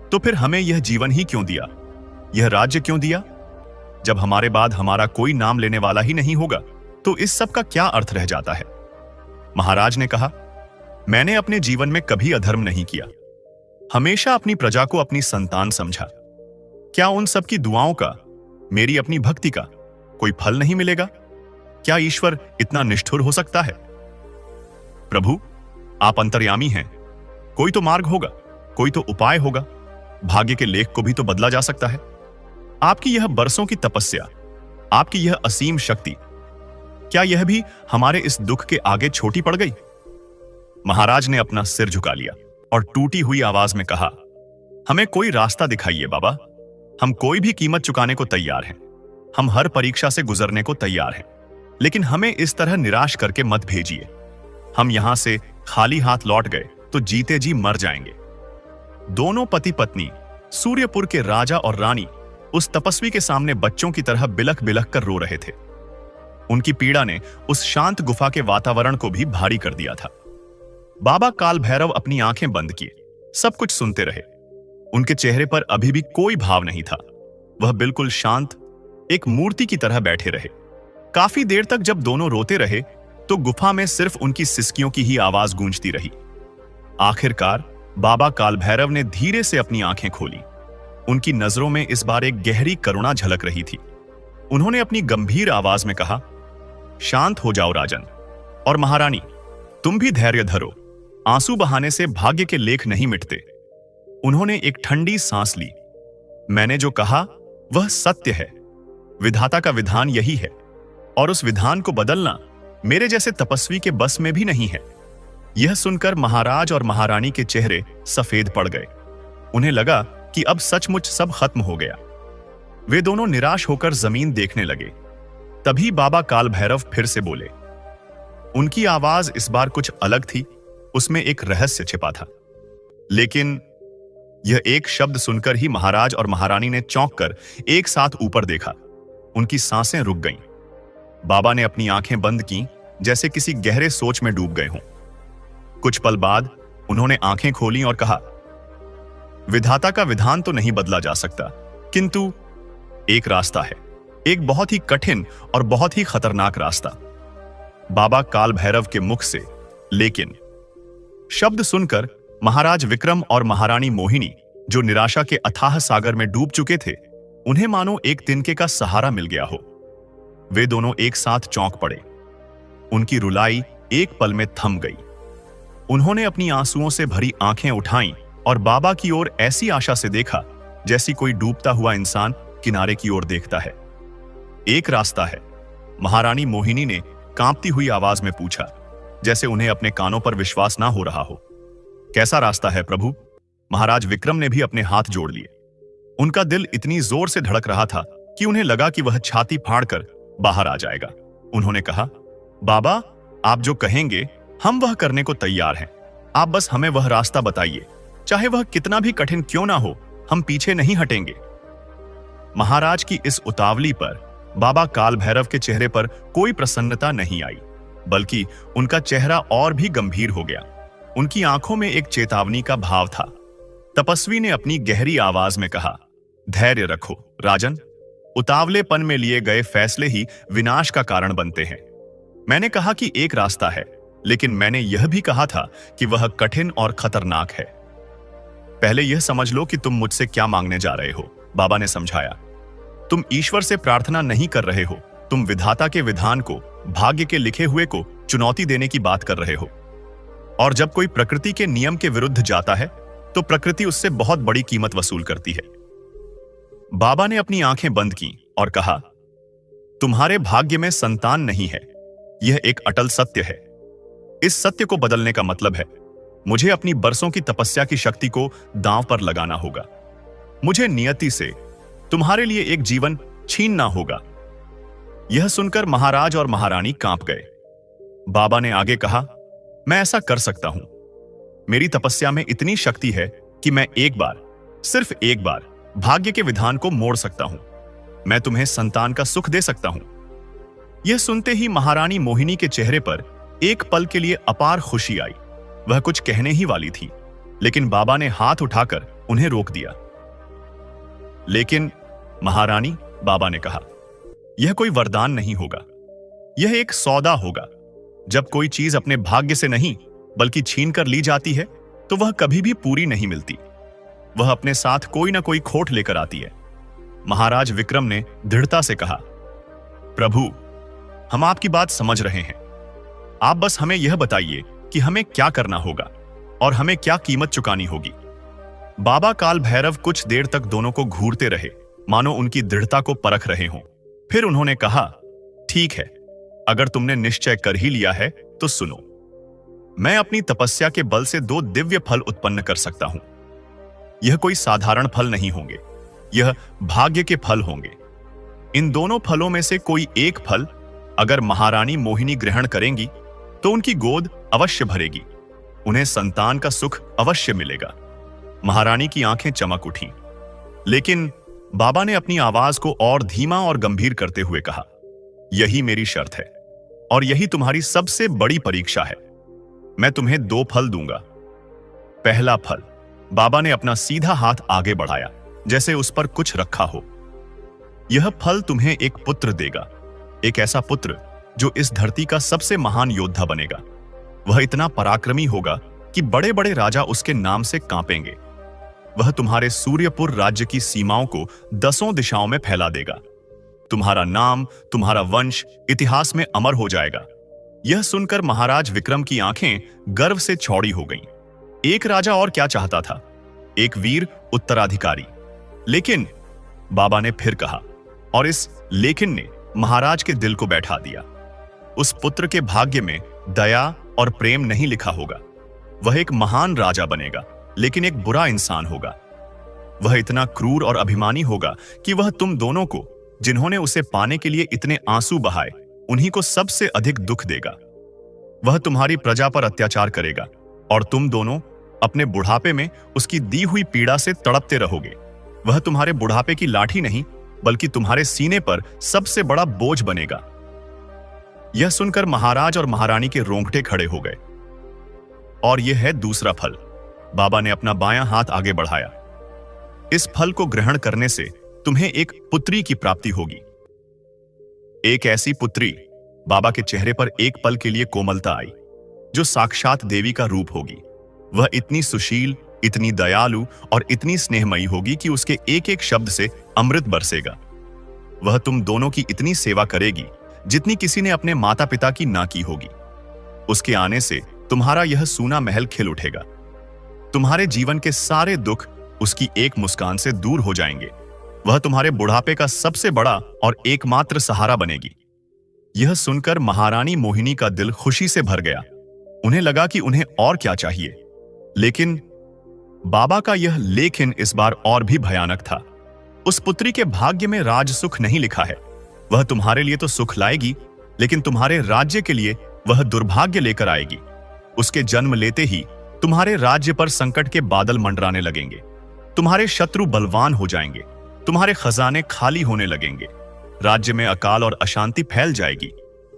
तो फिर हमें यह जीवन ही क्यों दिया, यह राज्य क्यों दिया? जब हमारे बाद हमारा कोई नाम लेने वाला ही नहीं होगा, तो इस सब का क्या अर्थ रह जाता है? महाराज ने कहा, मैंने अपने जीवन में कभी अधर्म नहीं किया। हमेशा अपनी प्रजा को अपनी संतान समझा। क्या उन सब की दुआओं का, मेरी अपनी भक्ति का कोई फल नहीं मिलेगा? क्या ईश्वर इतना निष्ठुर हो सकता है? प्रभु, आप अंतर्यामी हैं। कोई तो मार्ग होगा, कोई तो उपाय होगा। भाग्य के लेख को भी तो बदला जा सकता है। आपकी यह बरसों की तपस्या, आपकी यह असीम शक्ति, क्या यह भी हमारे इस दुख के आगे छोटी पड़ गई? महाराज ने अपना सिर झुका लिया और टूटी हुई आवाज में कहा, हमें कोई रास्ता दिखाइए बाबा। हम कोई भी कीमत चुकाने को तैयार हैं। हम हर परीक्षा से गुजरने को तैयार हैं, लेकिन हमें इस तरह निराश करके मत भेजिए। हम यहां से खाली हाथ लौट गए तो जीते जी मर जाएंगे। दोनों पति पत्नी, सूर्यपुर के राजा और रानी, उस तपस्वी के सामने बच्चों की तरह बिलख बिलख कर रो रहे थे। उनकी पीड़ा ने उस शांत गुफा के वातावरण को भी भारी कर दिया था। बाबा काल भैरव अपनी आंखें बंद किए, सब कुछ सुनते रहे। उनके चेहरे पर अभी भी कोई भाव नहीं था। वह बिल्कुल शांत, एक मूर्ति की तरह बैठे रहे। काफी देर तक जब दोनों रोते रहे, तो गुफा में सिर्फ उनकी सिसकियों की ही आवाज गूंजती रही। आखिरकार बाबा काल भैरव ने धीरे से अपनी आंखें खोली। उनकी नजरों में इस बार एक गहरी करुणा झलक रही थी। उन्होंने अपनी गंभीर आवाज में कहा, शांत हो जाओ राजन, और महारानी तुम भी धैर्य धरो। आंसू बहाने से भाग्य के लेख नहीं मिटते। उन्होंने एक ठंडी सांस ली। मैंने जो कहा वह सत्य है। विधाता का विधान यही है, और उस विधान को बदलना मेरे जैसे तपस्वी के बस में भी नहीं है। यह सुनकर महाराज और महारानी के चेहरे सफेद पड़ गए। उन्हें लगा कि अब सचमुच सब खत्म हो गया। वे दोनों निराश होकर जमीन देखने लगे। तभी बाबा काल भैरव फिर से बोले। उनकी आवाज इस बार कुछ अलग थी, उसमें एक रहस्य छिपा था। लेकिन यह एक शब्द सुनकर ही महाराज और महारानी ने चौंक कर एक साथ ऊपर देखा। उनकी सांसें रुक गईं। बाबा ने अपनी आंखें बंद की, जैसे किसी गहरे सोच में डूब गए हों। कुछ पल बाद उन्होंने आंखें खोली और कहा, विधाता का विधान तो नहीं बदला जा सकता, किंतु एक रास्ता है, एक बहुत ही कठिन और बहुत ही खतरनाक रास्ता। बाबा काल भैरव के मुख से लेकिन शब्द सुनकर महाराज विक्रम और महारानी मोहिनी, जो निराशा के अथाह सागर में डूब चुके थे, उन्हें मानो एक तिनके का सहारा मिल गया हो। वे दोनों एक साथ चौंक पड़े। उनकी रुलाई एक पल में थम गई। उन्होंने अपनी आंसुओं से भरी आंखें उठाईं और बाबा की ओर ऐसी आशा से देखा जैसी कोई डूबता हुआ इंसान किनारे की ओर देखता है। एक रास्ता है, महारानी मोहिनी ने कांपती हुई आवाज में पूछा, जैसे उन्हें अपने कानों पर विश्वास ना हो रहा हो। कैसा रास्ता है प्रभु? महाराज विक्रम ने भी अपने हाथ जोड़ लिए। उनका दिल इतनी जोर से धड़क रहा था कि उन्हें लगा कि वह छाती फाड़कर बाहर आ जाएगा। उन्होंने कहा, बाबा, आप जो कहेंगे हम वह करने को तैयार हैं। आप बस हमें वह रास्ता बताइए, चाहे वह कितना भी कठिन क्यों ना हो, हम पीछे नहीं हटेंगे। महाराज की इस उतावली पर बाबा काल भैरव के चेहरे पर कोई प्रसन्नता नहीं आई, बल्कि उनका चेहरा और भी गंभीर हो गया। उनकी आंखों में एक चेतावनी का भाव था। तपस्वी ने अपनी गहरी आवाज में कहा, धैर्य रखो राजन, उतावलेपन में लिए गए फैसले ही विनाश का कारण बनते हैं। मैंने कहा कि एक रास्ता है, लेकिन मैंने यह भी कहा था कि वह कठिन और खतरनाक है। पहले यह समझ लो कि तुम मुझसे क्या मांगने जा रहे हो, बाबा ने समझाया। तुम ईश्वर से प्रार्थना नहीं कर रहे हो, तुम विधाता के विधान को, भाग्य के लिखे हुए को चुनौती देने की बात कर रहे हो। और जब कोई प्रकृति के नियम के विरुद्ध जाता है तो प्रकृति उससे बहुत बड़ी कीमत वसूल करती है। बाबा ने अपनी आंखें बंद की और कहा, तुम्हारे भाग्य में संतान नहीं है, यह एक अटल सत्य है। इस सत्य को बदलने का मतलब है मुझे अपनी बरसों की तपस्या की शक्ति को दांव पर लगाना होगा। मुझे नियति से तुम्हारे लिए एक जीवन छीनना होगा। यह सुनकर महाराज और महारानी कांप गए। बाबा ने आगे कहा, मैं ऐसा कर सकता हूं। मेरी तपस्या में इतनी शक्ति है कि मैं एक बार, सिर्फ एक बार, भाग्य के विधान को मोड़ सकता हूं। मैं तुम्हें संतान का सुख दे सकता हूं। यह सुनते ही महारानी मोहिनी के चेहरे पर एक पल के लिए अपार खुशी आई। वह कुछ कहने ही वाली थी, लेकिन बाबा ने हाथ उठाकर उन्हें रोक दिया। लेकिन महारानी, बाबा ने कहा, यह कोई वरदान नहीं होगा, यह एक सौदा होगा। जब कोई चीज अपने भाग्य से नहीं बल्कि छीन कर ली जाती है तो वह कभी भी पूरी नहीं मिलती। वह अपने साथ कोई ना कोई खोट लेकर आती है। महाराज विक्रम ने दृढ़ता से कहा, प्रभु, हम आपकी बात समझ रहे हैं। आप बस हमें यह बताइए कि हमें क्या करना होगा और हमें क्या कीमत चुकानी होगी। बाबा काल भैरव कुछ देर तक दोनों को घूरते रहे, मानो उनकी दृढ़ता को परख रहे हों। फिर उन्होंने कहा, ठीक है, अगर तुमने निश्चय कर ही लिया है तो सुनो। मैं अपनी तपस्या के बल से 2 दिव्य फल उत्पन्न कर सकता हूं। यह कोई साधारण फल नहीं होंगे, यह भाग्य के फल होंगे। इन दोनों फलों में से कोई एक फल अगर महारानी मोहिनी ग्रहण करेंगी तो उनकी गोद अवश्य भरेगी, उन्हें संतान का सुख अवश्य मिलेगा। महारानी की आंखें चमक उठीं, लेकिन बाबा ने अपनी आवाज को और धीमा और गंभीर करते हुए कहा, यही मेरी शर्त है और यही तुम्हारी सबसे बड़ी परीक्षा है। मैं तुम्हें 2 फल दूंगा। पहला फल, बाबा ने अपना सीधा हाथ आगे बढ़ाया, जैसे उस पर कुछ रखा हो। यह फल तुम्हें एक पुत्र देगा, एक ऐसा पुत्र जो इस धरती का सबसे महान योद्धा बनेगा। वह इतना पराक्रमी होगा कि बड़े बड़े राजा उसके नाम से कांपेंगे। वह तुम्हारे सूर्यपुर राज्य की सीमाओं को 10 दिशाओं में फैला देगा। तुम्हारा नाम, तुम्हारा वंश इतिहास में अमर हो जाएगा। यह सुनकर महाराज विक्रम की आंखें गर्व से चौड़ी हो गईं। एक राजा और क्या चाहता था? एक वीर उत्तराधिकारी। लेकिन बाबा ने फिर कहा, और इस लेकिन ने महाराज के दिल को बैठा दिया। उस पुत्र के भाग्य में दया और प्रेम नहीं लिखा होगा, वह एक महान राजा बनेगा, लेकिन एक बुरा इंसान होगा। वह इतना क्रूर और अभिमानी होगा कि वह तुम दोनों को, जिन्होंने उसे पाने के लिए इतने आंसू बहाए, उन्हीं को सबसे अधिक दुख देगा। वह तुम्हारी प्रजा पर अत्याचार करेगा और तुम दोनों अपने बुढ़ापे में उसकी दी हुई पीड़ा से तड़पते रहोगे। वह तुम्हारे बुढ़ापे की लाठी नहीं, बल्कि तुम्हारे सीने पर सबसे बड़ा बोझ बनेगा। यह सुनकर महाराज और महारानी के रोंगटे खड़े हो गए। और यह है दूसरा फल। बाबा ने अपना बायां हाथ आगे बढ़ाया। इस फल को ग्रहण करने से तुम्हें एक पुत्री की प्राप्ति होगी। एक ऐसी पुत्री, बाबा के चेहरे पर एक पल के लिए कोमलता आई, जो साक्षात देवी का रूप होगी। वह इतनी सुशील, इतनी दयालु और इतनी स्नेहमयी होगी कि उसके एक एक शब्द से अमृत बरसेगा। वह तुम दोनों की इतनी सेवा करेगी जितनी किसी ने अपने माता पिता की ना की होगी। उसके आने से तुम्हारा यह सूना महल खिल उठेगा। तुम्हारे जीवन के सारे दुख उसकी एक मुस्कान से दूर हो जाएंगे। वह तुम्हारे बुढ़ापे का सबसे बड़ा और एकमात्र सहारा बनेगी। यह सुनकर महारानी मोहिनी का दिल खुशी से भर गया। उन्हें लगा कि उन्हें और क्या चाहिए, लेकिन बाबा का यह लेकिन इस बार और भी भयानक था। उस पुत्री के भाग्य में राज सुख नहीं लिखा है। वह तुम्हारे लिए तो सुख लाएगी, लेकिन तुम्हारे राज्य के लिए वह दुर्भाग्य लेकर आएगी। उसके जन्म लेते ही तुम्हारे राज्य पर संकट के बादल मंडराने लगेंगे। तुम्हारे शत्रु बलवान हो जाएंगे। तुम्हारे खजाने खाली होने लगेंगे। राज्य में अकाल और अशांति फैल जाएगी।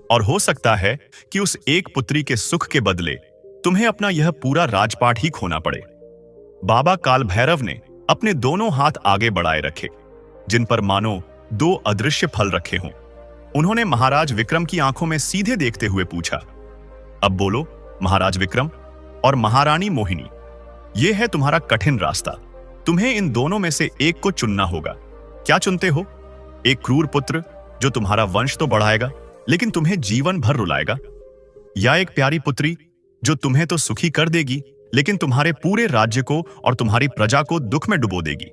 और हो सकता है कि उस एक पुत्री के सुख के बदले तुम्हें अपना यह पूरा राजपाट ही खोना पड़े। बाबा काल भैरव ने अपने दोनों हाथ आगे बढ़ाए रखे, जिन पर मानो दो अदृश्य फल रखे हों। उन्होंने महाराज विक्रम की आंखों में सीधे देखते हुए पूछा, अब बोलो महाराज विक्रम और महारानी मोहिनी, यह है तुम्हारा कठिन रास्ता। तुम्हें इन दोनों में से एक को चुनना होगा। क्या चुनते हो? एक क्रूर पुत्र जो तुम्हारा वंश तो बढ़ाएगा लेकिन तुम्हें जीवन भर रुलाएगा, या एक प्यारी पुत्री जो तुम्हें तो सुखी कर देगी लेकिन तुम्हारे पूरे राज्य को और तुम्हारी प्रजा को दुख में डुबो देगी।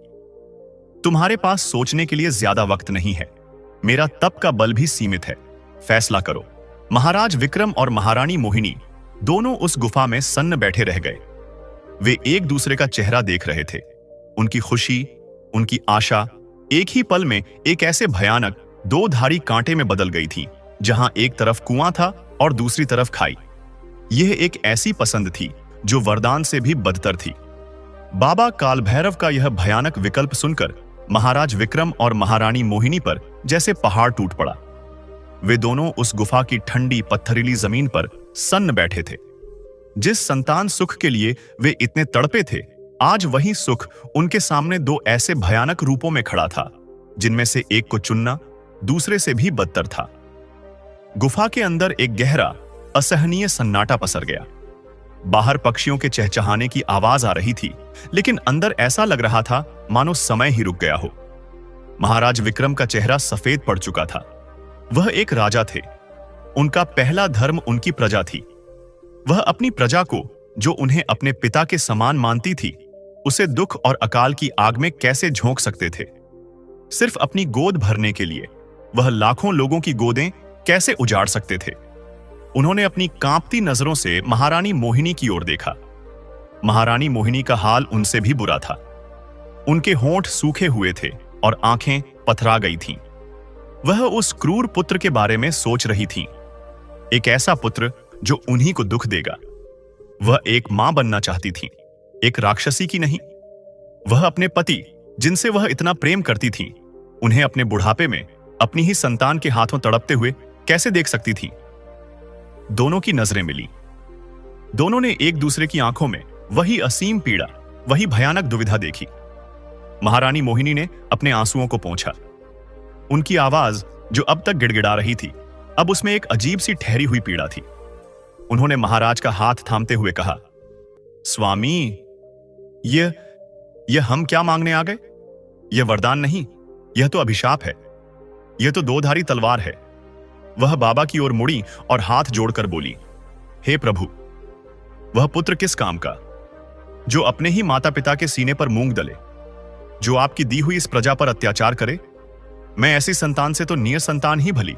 तुम्हारे पास सोचने के लिए ज्यादा वक्त नहीं है। मेरा तप का बल भी सीमित है। फैसला करो। महाराज विक्रम और महारानी मोहिनी दोनों उस गुफा में सन्न बैठे रह गए। वे एक दूसरे का चेहरा देख रहे थे। उनकी खुशी, उनकी आशा एक ही पल में एक ऐसे भयानक दो धारी कांटे में बदल गई थी, जहां एक तरफ कुआं था और दूसरी तरफ खाई। यह एक ऐसी पसंद थी जो वरदान से भी बदतर थी। बाबा काल भैरव का यह भयानक विकल्प सुनकर महाराज विक्रम और महारानी मोहिनी पर जैसे पहाड़ टूट पड़ा। वे दोनों उस गुफा की ठंडी पत्थरीली जमीन पर सन्न बैठे थे। जिस संतान सुख के लिए वे इतने तड़पे थे, आज वही सुख उनके सामने दो ऐसे भयानक रूपों में खड़ा था, जिनमें से एक को चुनना दूसरे से भी बदतर था। गुफा के अंदर एक गहरा, असहनीय सन्नाटा पसर गया। बाहर पक्षियों के चहचहाने की आवाज आ रही थी, लेकिन अंदर ऐसा लग रहा था मानो समय ही रुक गया हो। महाराज विक्रम का चेहरा सफेद पड़ चुका था। वह एक राजा थे। उनका पहला धर्म उनकी प्रजा थी। वह अपनी प्रजा को, जो उन्हें अपने पिता के समान मानती थी, उसे दुख और अकाल की आग में कैसे झोंक सकते थे? सिर्फ अपनी गोद भरने के लिए वह लाखों लोगों की गोदें कैसे उजाड़ सकते थे? उन्होंने अपनी कांपती नजरों से महारानी मोहिनी की ओर देखा। महारानी मोहिनी का हाल उनसे भी बुरा था। उनके होंठ सूखे हुए थे और आंखें पथरा गई थीं। वह उस क्रूर पुत्र के बारे में सोच रही थीं, एक ऐसा पुत्र जो उन्हीं को दुख देगा। वह एक मां बनना चाहती थीं, एक राक्षसी की नहीं। वह अपने पति, जिनसे वह इतना प्रेम करती थीं, उन्हें अपने बुढ़ापे में अपनी ही संतान के हाथों तड़पते हुए कैसे देख सकती थीं? दोनों की नजरें मिली। दोनों ने एक दूसरे की आंखों में वही असीम पीड़ा, वही भयानक दुविधा देखी। महारानी मोहिनी ने अपने आंसुओं को पोंछा। उनकी आवाज, जो अब तक गिड़गिड़ा रही थी, अब उसमें एक अजीब सी ठहरी हुई पीड़ा थी। उन्होंने महाराज का हाथ थामते हुए कहा, स्वामी, यह हम क्या मांगने आ गए? यह वरदान नहीं, यह तो अभिशाप है। यह तो दो धारी तलवार है। वह बाबा की ओर मुड़ी और हाथ जोड़कर बोली, हे प्रभु, वह पुत्र किस काम का, जो अपने ही माता पिता के सीने पर मूंग दले, जो आपकी दी हुई इस प्रजा पर अत्याचार करे? मैं ऐसी संतान से तो नियर संतान ही भली।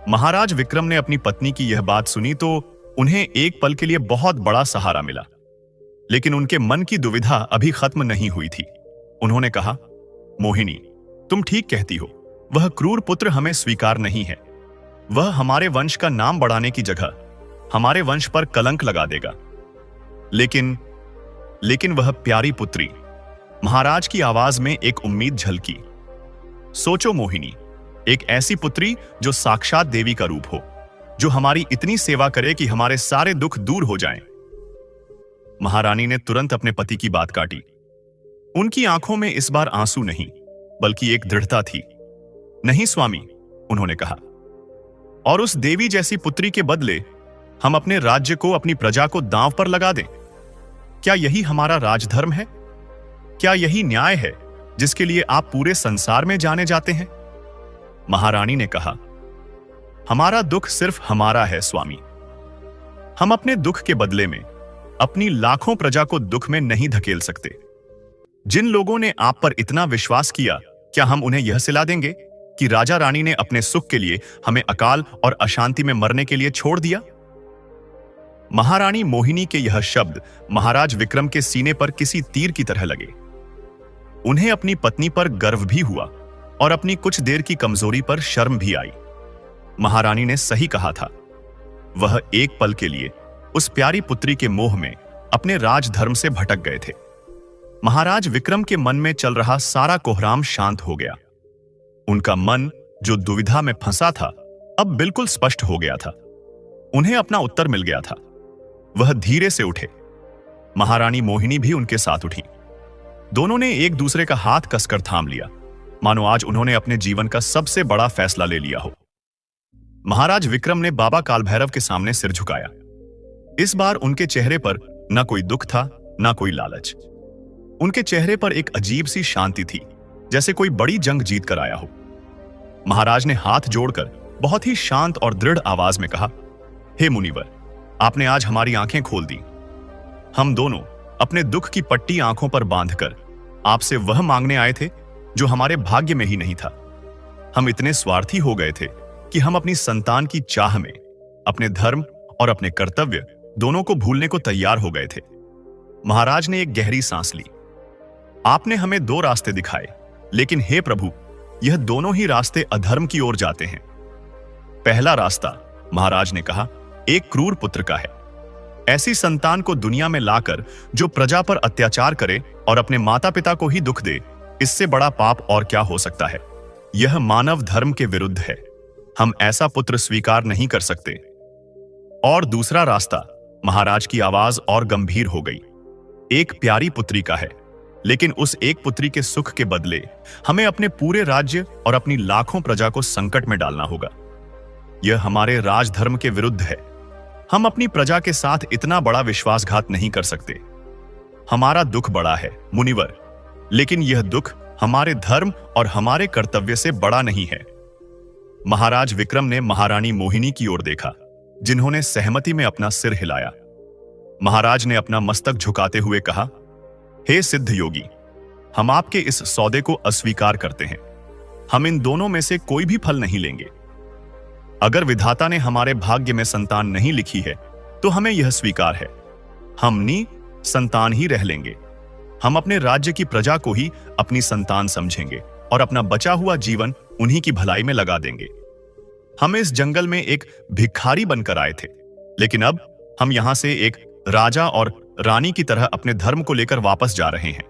महाराज विक्रम ने अपनी पत्नी की यह बात सुनी तो उन्हें एक पल के लिए बहुत बड़ा सहारा मिला, लेकिन उनके मन की दुविधा अभी खत्म नहीं हुई थी। उन्होंने कहा, मोहिनी, तुम ठीक कहती हो, वह क्रूर पुत्र हमें स्वीकार नहीं है। वह हमारे वंश का नाम बढ़ाने की जगह हमारे वंश पर कलंक लगा देगा। लेकिन वह प्यारी पुत्री, महाराज की आवाज में एक उम्मीद झलकी। सोचो मोहिनी, एक ऐसी पुत्री जो साक्षात देवी का रूप हो, जो हमारी इतनी सेवा करे कि हमारे सारे दुख दूर हो जाएं। महारानी ने तुरंत अपने पति की बात काटी। उनकी आंखों में इस बार आंसू नहीं, बल्कि एक दृढ़ता थी। नहीं स्वामी, उन्होंने कहा, और उस देवी जैसी पुत्री के बदले हम अपने राज्य को, अपनी प्रजा को दांव पर लगा दें। क्या यही हमारा राजधर्म है? क्या यही न्याय है जिसके लिए आप पूरे संसार में जाने जाते हैं? महारानी ने कहा, हमारा दुख सिर्फ हमारा है स्वामी। हम अपने दुख के बदले में अपनी लाखों प्रजा को दुख में नहीं धकेल सकते। जिन लोगों ने आप पर इतना विश्वास किया, क्या हम उन्हें यह सिला देंगे कि राजा रानी ने अपने सुख के लिए हमें अकाल और अशांति में मरने के लिए छोड़ दिया? महारानी मोहिनी के यह शब्द महाराज विक्रम के सीने पर किसी तीर की तरह लगे। उन्हें अपनी पत्नी पर गर्व भी हुआ और अपनी कुछ देर की कमजोरी पर शर्म भी आई। महारानी ने सही कहा था। वह एक पल के लिए उस प्यारी पुत्री के मोह में अपने राजधर्म से भटक गए थे। महाराज विक्रम के मन में चल रहा सारा कोहराम शांत हो गया। उनका मन, जो दुविधा में फंसा था, अब बिल्कुल स्पष्ट हो गया था। उन्हें अपना उत्तर मिल गया था। वह धीरे से उठे। महारानी मोहिनी भी उनके साथ उठी। दोनों ने एक दूसरे का हाथ कसकर थाम लिया, मानो आज उन्होंने अपने जीवन का सबसे बड़ा फैसला ले लिया हो। महाराज विक्रम ने बाबा कालभैरव के सामने सिर झुकाया। इस बार उनके चेहरे पर न कोई दुख था, न कोई लालच। उनके चेहरे पर एक अजीब सी शांति थी, जैसे कोई बड़ी जंग जीत कर आया हो। महाराज ने हाथ जोड़कर बहुत ही शांत और दृढ़ आवाज में कहा, हे मुनिवर, आपने आज हमारी आंखें खोल दी। हम दोनों अपने दुख की पट्टी आंखों पर बांधकर आपसे वह मांगने आए थे जो हमारे भाग्य में ही नहीं था। हम इतने स्वार्थी हो गए थे कि हम अपनी संतान की चाह में अपने धर्म और अपने कर्तव्य दोनों को भूलने को तैयार हो गए थे। महाराज ने एक गहरी सांस ली। आपने हमें दो रास्ते दिखाए, लेकिन हे प्रभु, यह दोनों ही रास्ते अधर्म की ओर जाते हैं। पहला रास्ता, महाराज ने कहा, एक क्रूर पुत्र का है। ऐसी संतान को दुनिया में लाकर जो प्रजा पर अत्याचार करे और अपने माता पिता को ही दुख दे, इससे बड़ा पाप और क्या हो सकता है? यह मानव धर्म के विरुद्ध है। हम ऐसा पुत्र स्वीकार नहीं कर सकते। और दूसरा रास्ता, महाराज की आवाज और गंभीर हो गई, एक प्यारी पुत्री का है, लेकिन उस एक पुत्री के सुख के बदले हमें अपने पूरे राज्य और अपनी लाखों प्रजा को संकट में डालना होगा। यह हमारे राजधर्म के विरुद्ध है। हम अपनी प्रजा के साथ इतना बड़ा विश्वासघात नहीं कर सकते। हमारा दुख बड़ा है मुनिवर, लेकिन यह दुख हमारे धर्म और हमारे कर्तव्य से बड़ा नहीं है। महाराज विक्रम ने महारानी मोहिनी की ओर देखा, जिन्होंने सहमति में अपना सिर हिलाया। महाराज ने अपना मस्तक झुकाते हुए कहा, हे सिद्ध योगी, हम आपके इस सौदे को अस्वीकार करते हैं। हम इन दोनों में से कोई भी फल नहीं लेंगे। अगर विधाता ने हमारे भाग्य में संतान नहीं लिखी है, तो हमें यह स्वीकार है। हम संतान ही रह लेंगे। हम अपने राज्य की प्रजा को ही अपनी संतान समझेंगे और अपना बचा हुआ जीवन उन्हीं की भलाई में लगा देंगे। हम इस जंगल में एक भिखारी बनकर आए थे, लेकिन अब हम यहां से एक राजा और रानी की तरह अपने धर्म को लेकर वापस जा रहे हैं।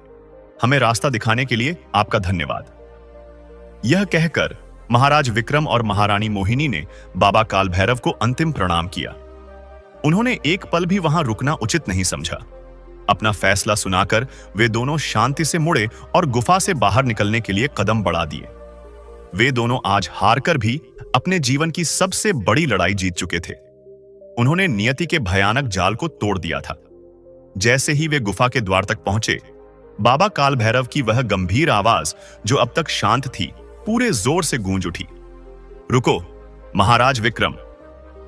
हमें रास्ता दिखाने के लिए आपका धन्यवाद। यह कहकर महाराज विक्रम और महारानी मोहिनी ने बाबा कालभैरव को अंतिम प्रणाम किया। उन्होंने एक पल भी वहां रुकना उचित नहीं समझा। अपना फैसला सुनाकर वे दोनों शांति से मुड़े और गुफा से बाहर निकलने के लिए कदम बढ़ा दिए। वे दोनों आज हारकर भी अपने जीवन की सबसे बड़ी लड़ाई जीत चुके थे। उन्होंने नियति के भयानक जाल को तोड़ दिया था। जैसे ही वे गुफा के द्वार तक पहुंचे, बाबा कालभैरव की वह गंभीर आवाज, जो अब तक शांत थी, पूरे जोर से गूंज उठी। रुको महाराज विक्रम।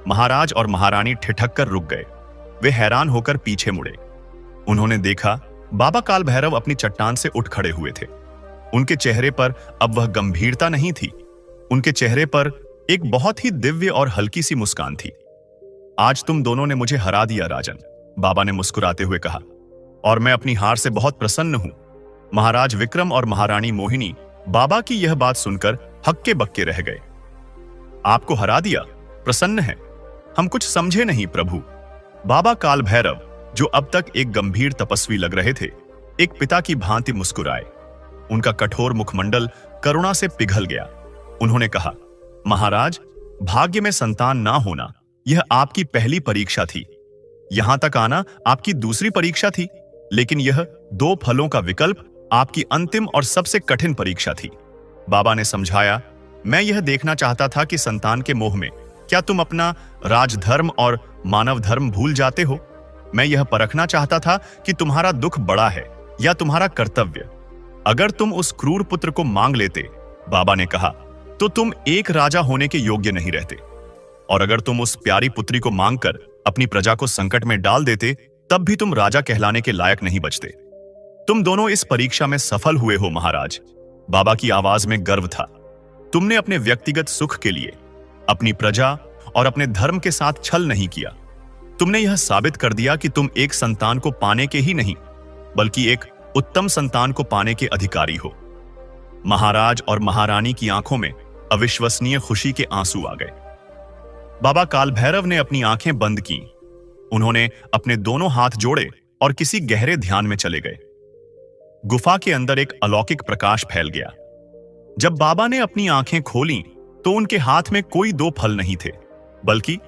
महाराज और महारानी ठिठक कर रुक गए। वे हैरान होकर पीछे मुड़े। उन्होंने देखा बाबा कालभैरव अपनी चट्टान से उठ खड़े हुए थे। उनके चेहरे पर अब वह गंभीरता नहीं थी। उनके चेहरे पर एक बहुत ही दिव्य और हल्की सी मुस्कान थी। आज तुम दोनों ने मुझे हरा दिया राजन, बाबा ने मुस्कुराते हुए कहा, और मैं अपनी हार से बहुत प्रसन्न हूं। महाराज विक्रम और महारानी मोहिनी बाबा की यह बात सुनकर हक्के बक्के रह गए। आपको हरा दिया? प्रसन्न है? हम कुछ समझे नहीं प्रभु। बाबा काल भैरव, जो अब तक एक गंभीर तपस्वी लग रहे थे, एक पिता की भांति मुस्कुराए। उनका कठोर मुखमंडल करुणा से पिघल गया। उन्होंने कहा, महाराज, भाग्य में संतान ना होना यह आपकी पहली परीक्षा थी। यहां तक आना आपकी दूसरी परीक्षा थी, लेकिन यह 2 फलों का विकल्प आपकी अंतिम और सबसे कठिन परीक्षा थी। बाबा ने समझाया, मैं यह देखना चाहता था कि संतान के मोह में क्या तुम अपना राजधर्म और मानव धर्म भूल जाते हो। मैं यह परखना चाहता था कि तुम्हारा दुख बड़ा है या तुम्हारा कर्तव्य। अगर तुम उस क्रूर पुत्र को मांग लेते, बाबा ने कहा, तो तुम एक राजा होने के योग्य नहीं रहते, और अगर तुम उस प्यारी पुत्री को मांगकर अपनी प्रजा को संकट में डाल देते, तब भी तुम राजा कहलाने के लायक नहीं बचते। तुम दोनों इस परीक्षा में सफल हुए हो महाराज। बाबा की आवाज में गर्व था। तुमने अपने व्यक्तिगत सुख के लिए अपनी प्रजा और अपने धर्म के साथ छल नहीं किया। तुमने यह साबित कर दिया कि तुम एक संतान को पाने के ही नहीं, बल्कि एक उत्तम संतान को पाने के अधिकारी हो। महाराज और महारानी की आंखों में अविश्वसनीय खुशी के आंसू आ गए। बाबा काल भैरव ने अपनी आंखें बंद की। उन्होंने अपने दोनों हाथ जोड़े और किसी गहरे ध्यान में चले गए। गुफा के अंदर एक अलौकिक प्रकाश फैल गया। जब बाबा ने अपनी आंखें खोलीं, तो उनके हाथ में कोई 2 फल नहीं थे, बल्कि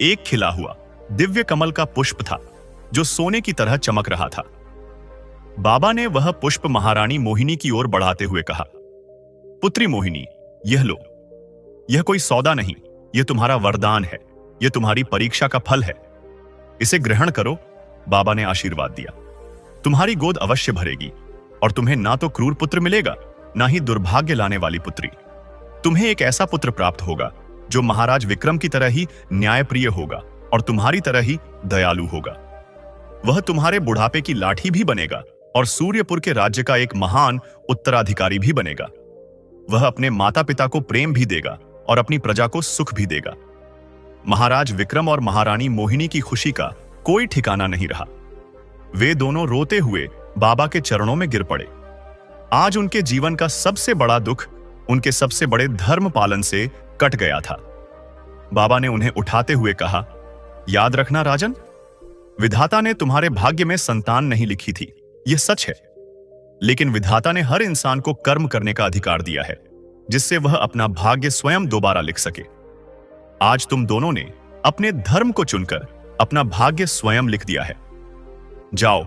एक खिला हुआ दिव्य कमल का पुष्प था, जो सोने की तरह चमक रहा था। बाबा ने वह पुष्प महारानी मोहिनी की ओर बढ़ाते हुए कहा, पुत्री मोहिनी, यह लो। यह कोई सौदा नहीं, यह तुम्हारा वरदान है, यह तुम्हारी परीक्षा का फल है। इसे ग्रहण करो। बाबा ने आशीर्वाद दिया। तुम्हारी गोद अवश्य भरेगी, और तुम्हें ना तो क्रूर पुत्र मिलेगा, ना ही दुर्भाग्य लाने वाली पुत्री। तुम्हें एक ऐसा पुत्र प्राप्त होगा जो महाराज विक्रम की तरह ही न्यायप्रिय होगा और तुम्हारी तरह ही दयालु होगा। वह तुम्हारे बुढ़ापे की लाठी भी बनेगा और सूर्यपुर के राज्य का एक महान उत्तराधिकारी भी बनेगा। वह अपने माता पिता को प्रेम भी देगा और अपनी प्रजा को सुख भी देगा। महाराज विक्रम और महारानी मोहिनी की खुशी का कोई ठिकाना नहीं रहा। वे दोनों रोते हुए बाबा के चरणों में गिर पड़े। आज उनके जीवन का सबसे बड़ा दुख उनके सबसे बड़े धर्म पालन से कट गया था। बाबा ने उन्हें उठाते हुए कहा, याद रखना राजन, विधाता ने तुम्हारे भाग्य में संतान नहीं लिखी थी, यह सच है, लेकिन विधाता ने हर इंसान को कर्म करने का अधिकार दिया है, जिससे वह अपना भाग्य स्वयं दोबारा लिख सके। आज तुम दोनों ने अपने धर्म को चुनकर अपना भाग्य स्वयं लिख दिया है। जाओ,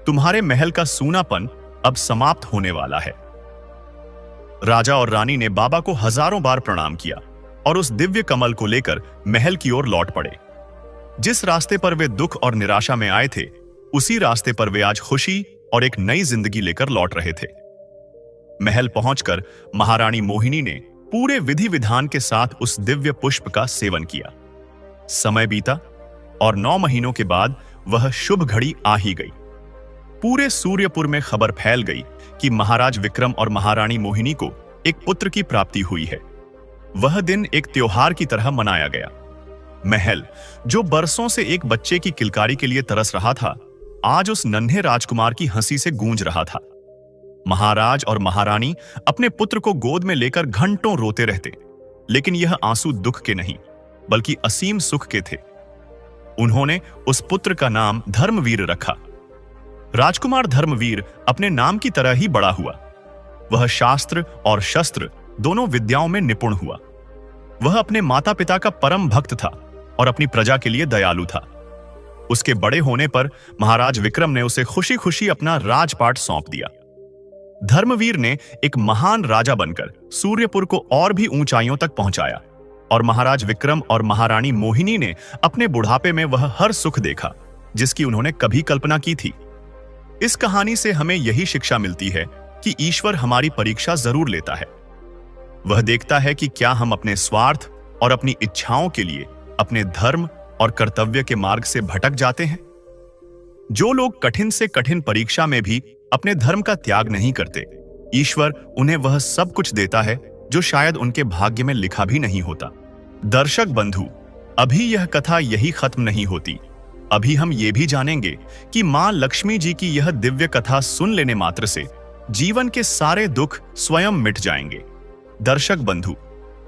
तुम्हारे महल का सूनापन अब समाप्त होने वाला है। राजा और रानी ने बाबा को हजारों बार प्रणाम किया और उस दिव्य कमल को लेकर महल की ओर लौट पड़े। जिस रास्ते पर वे दुख और निराशा में आए थे, उसी रास्ते पर वे आज खुशी और एक नई जिंदगी लेकर लौट रहे थे। महल पहुंचकर महारानी मोहिनी ने पूरे विधि विधान के साथ उस दिव्य पुष्प का सेवन किया। समय बीता और 9 महीनों के बाद वह शुभ घड़ी आ ही गई। पूरे सूर्यपुर में खबर फैल गई कि महाराज विक्रम और महारानी मोहिनी को एक पुत्र की प्राप्ति हुई है। वह दिन एक त्योहार की तरह मनाया गया। महल, जो बरसों से एक बच्चे की किलकारी के लिए तरस रहा था, आज उस नन्हे राजकुमार की हंसी से गूंज रहा था। महाराज और महारानी अपने पुत्र को गोद में लेकर घंटों रोते रहते, लेकिन यह आंसू दुख के नहीं, बल्कि असीम सुख के थे। उन्होंने उस पुत्र का नाम धर्मवीर रखा। राजकुमार धर्मवीर अपने नाम की तरह ही बड़ा हुआ। वह शास्त्र और शस्त्र दोनों विद्याओं में निपुण हुआ। वह अपने माता पिता का परम भक्त था और अपनी प्रजा के लिए दयालु था। उसके बड़े होने पर महाराज विक्रम ने उसे खुशी खुशी अपना राजपाट सौंप दिया। धर्मवीर ने एक महान राजा बनकर सूर्यपुर को और भी ऊंचाइयों तक पहुंचाया, और महाराज विक्रम और महारानी मोहिनी ने अपने बुढ़ापे में वह हर सुख देखा जिसकी उन्होंने कभी कल्पना की थी। इस कहानी से हमें यही शिक्षा मिलती है कि ईश्वर हमारी परीक्षा जरूर लेता है। वह देखता है कि क्या हम अपने स्वार्थ और अपनी इच्छाओं के लिए अपने धर्म और कर्तव्य के मार्ग से भटक जाते हैं। जो लोग कठिन से कठिन परीक्षा में भी अपने धर्म का त्याग नहीं करते, ईश्वर उन्हें वह सब कुछ देता है जो शायद उनके भाग्य में लिखा भी नहीं होता। दर्शक बंधु, अभी यह कथा यही खत्म नहीं होती। अभी हम ये भी जानेंगे कि मां लक्ष्मी जी की यह दिव्य कथा सुन लेने मात्र से जीवन के सारे दुख स्वयं मिट जाएंगे। दर्शक बंधु,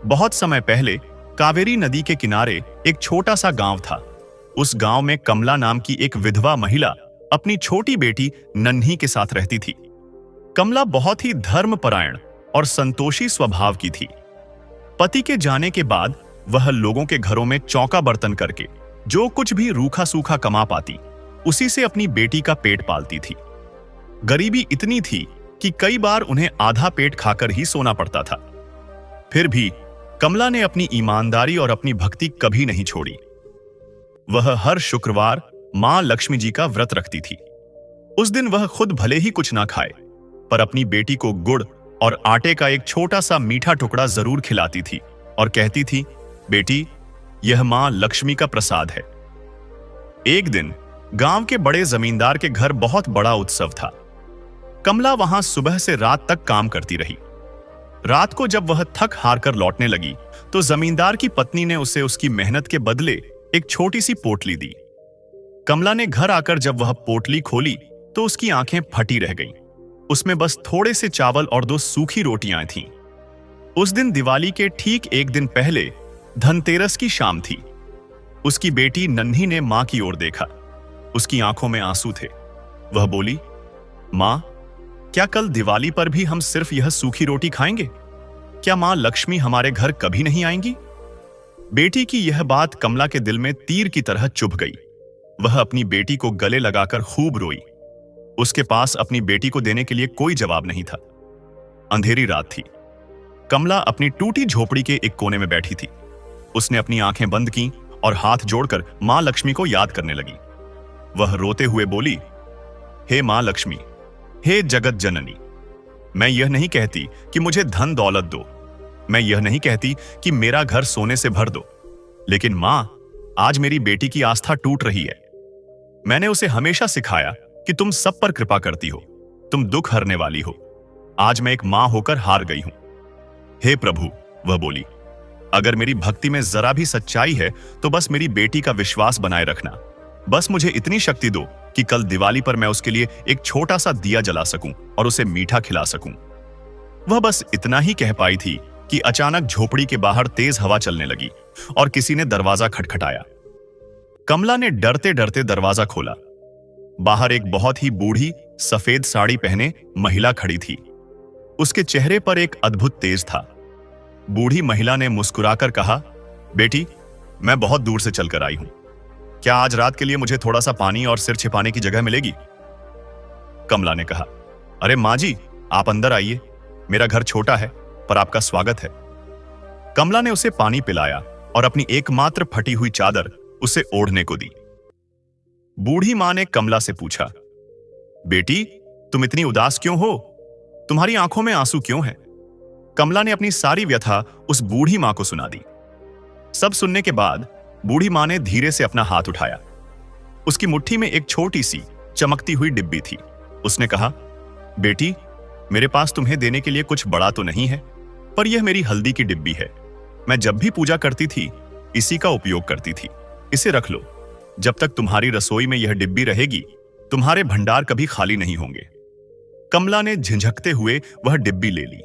बहुत समय पहले कावेरी नदी के किनारे एक छोटा सा गांव था। उस गांव में कमला नाम की एक विधवा महिला अपनी छोटी बेटी नन्ही के साथ रहती थी। कमला बहुत ही धर्मपरायण और संतोषी स्वभाव की थी। पति के जाने के बाद वह लोगों के घरों में चौका बर्तन करके जो कुछ भी रूखा सूखा कमा पाती, उसी से अपनी बेटी का पेट पालती थी। गरीबी इतनी थी कि कई बार उन्हें आधा पेट खाकर ही सोना पड़ता था। फिर भी कमला ने अपनी ईमानदारी और अपनी भक्ति कभी नहीं छोड़ी। वह हर शुक्रवार मां लक्ष्मी जी का व्रत रखती थी। उस दिन वह खुद भले ही कुछ ना खाए, पर अपनी बेटी को गुड़ और आटे का एक छोटा सा मीठा टुकड़ा जरूर खिलाती थी और कहती थी, बेटी, यह मां लक्ष्मी का प्रसाद है। एक दिन गांव के बड़े जमींदार के घर बहुत बड़ा उत्सव था। कमला वहां सुबह से रात तक काम करती रही। रात को जब वह थक हार कर लौटने लगी तो जमींदार की पत्नी ने उसे उसकी मेहनत के बदले एक छोटी सी पोटली दी। कमला ने घर आकर जब वह पोटली खोली तो उसकी आंखें फटी रह गईं। उसमें बस थोड़े से चावल और 2 सूखी रोटियां थीं। उस दिन दिवाली के ठीक एक दिन पहले धनतेरस की शाम थी। उसकी बेटी नन्ही ने मां की ओर देखा। उसकी आंखों में आंसू थे। वह बोली, मां, क्या कल दिवाली पर भी हम सिर्फ यह सूखी रोटी खाएंगे? क्या मां लक्ष्मी हमारे घर कभी नहीं आएंगी? बेटी की यह बात कमला के दिल में तीर की तरह चुभ गई। वह अपनी बेटी को गले लगाकर खूब रोई। उसके पास अपनी बेटी को देने के लिए कोई जवाब नहीं था। अंधेरी रात थी। कमला अपनी टूटी झोपड़ी के एक कोने में बैठी थी। उसने अपनी आंखें बंद की और हाथ जोड़कर मां लक्ष्मी को याद करने लगी। वह रोते हुए बोली, हे मां लक्ष्मी, हे जगत जननी, मैं यह नहीं कहती कि मुझे धन दौलत दो, मैं यह नहीं कहती कि मेरा घर सोने से भर दो, लेकिन मां, आज मेरी बेटी की आस्था टूट रही है। मैंने उसे हमेशा सिखाया कि तुम सब पर कृपा करती हो, तुम दुख हरने वाली हो। आज मैं एक मां होकर हार गई हूं। हे प्रभु, वह बोली, अगर मेरी भक्ति में जरा भी सच्चाई है तो बस मेरी बेटी का विश्वास बनाए रखना। बस मुझे इतनी शक्ति दो कि कल दिवाली पर मैं उसके लिए एक छोटा सा दिया जला सकूं और उसे मीठा खिला सकूं। वह बस इतना ही कह पाई थी कि अचानक झोपड़ी के बाहर तेज हवा चलने लगी और किसी ने दरवाजा खटखटाया। कमला ने डरते डरते दरवाजा खोला। बाहर एक बहुत ही बूढ़ी सफेद साड़ी पहने महिला खड़ी थी। उसके चेहरे पर एक अद्भुत तेज था। बूढ़ी महिला ने मुस्कुराकर कहा, बेटी, मैं बहुत दूर से चलकर आई हूं। क्या आज रात के लिए मुझे थोड़ा सा पानी और सिर छिपाने की जगह मिलेगी? कमला ने कहा, अरे मां जी, आप अंदर आइए। मेरा घर छोटा है पर आपका स्वागत है। कमला ने उसे पानी पिलाया और अपनी एकमात्र फटी हुई चादर उसे ओढ़ने को दी। बूढ़ी मां ने कमला से पूछा, बेटी, तुम इतनी उदास क्यों हो? तुम्हारी आंखों में आंसू क्यों हैं? कमला ने अपनी सारी व्यथा उस बूढ़ी मां को सुना दी। सब सुनने के बाद बूढ़ी मां ने धीरे से अपना हाथ उठाया। उसकी मुट्ठी में एक छोटी सी चमकती हुई डिब्बी थी। उसने कहा, बेटी, मेरे पास तुम्हें देने के लिए कुछ बड़ा तो नहीं है, पर यह मेरी हल्दी की डिब्बी है। मैं जब भी पूजा करती थी इसी का उपयोग करती थी। इसे रख लो। जब तक तुम्हारी रसोई में यह डिब्बी रहेगी तुम्हारे भंडार कभी खाली नहीं होंगे। कमला ने झिझकते हुए वह डिब्बी ले ली।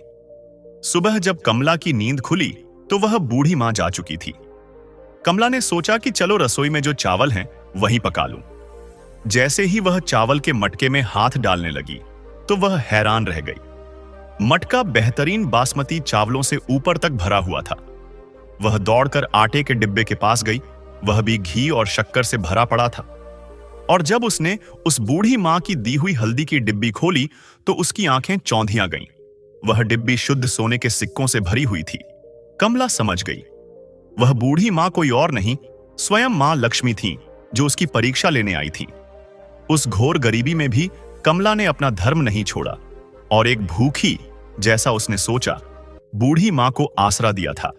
सुबह जब कमला की नींद खुली तो वह बूढ़ी मां जा चुकी थी। कमला ने सोचा कि चलो रसोई में जो चावल हैं वही पका लूं। जैसे ही वह चावल के मटके में हाथ डालने लगी तो वह हैरान रह गई। मटका बेहतरीन बासमती चावलों से ऊपर तक भरा हुआ था। वह दौड़कर आटे के डिब्बे के पास गई। वह भी घी और शक्कर से भरा पड़ा था। और जब उसने उस बूढ़ी मां की दी हुई हल्दी की डिब्बी खोली तो उसकी आंखें चौंधियां गईं। वह डिब्बी शुद्ध सोने के सिक्कों से भरी हुई थी। कमला समझ गई, वह बूढ़ी मां कोई और नहीं, स्वयं मां लक्ष्मी थी जो उसकी परीक्षा लेने आई थी। उस घोर गरीबी में भी कमला ने अपना धर्म नहीं छोड़ा और एक भूखी, जैसा उसने सोचा, बूढ़ी मां को आसरा दिया था।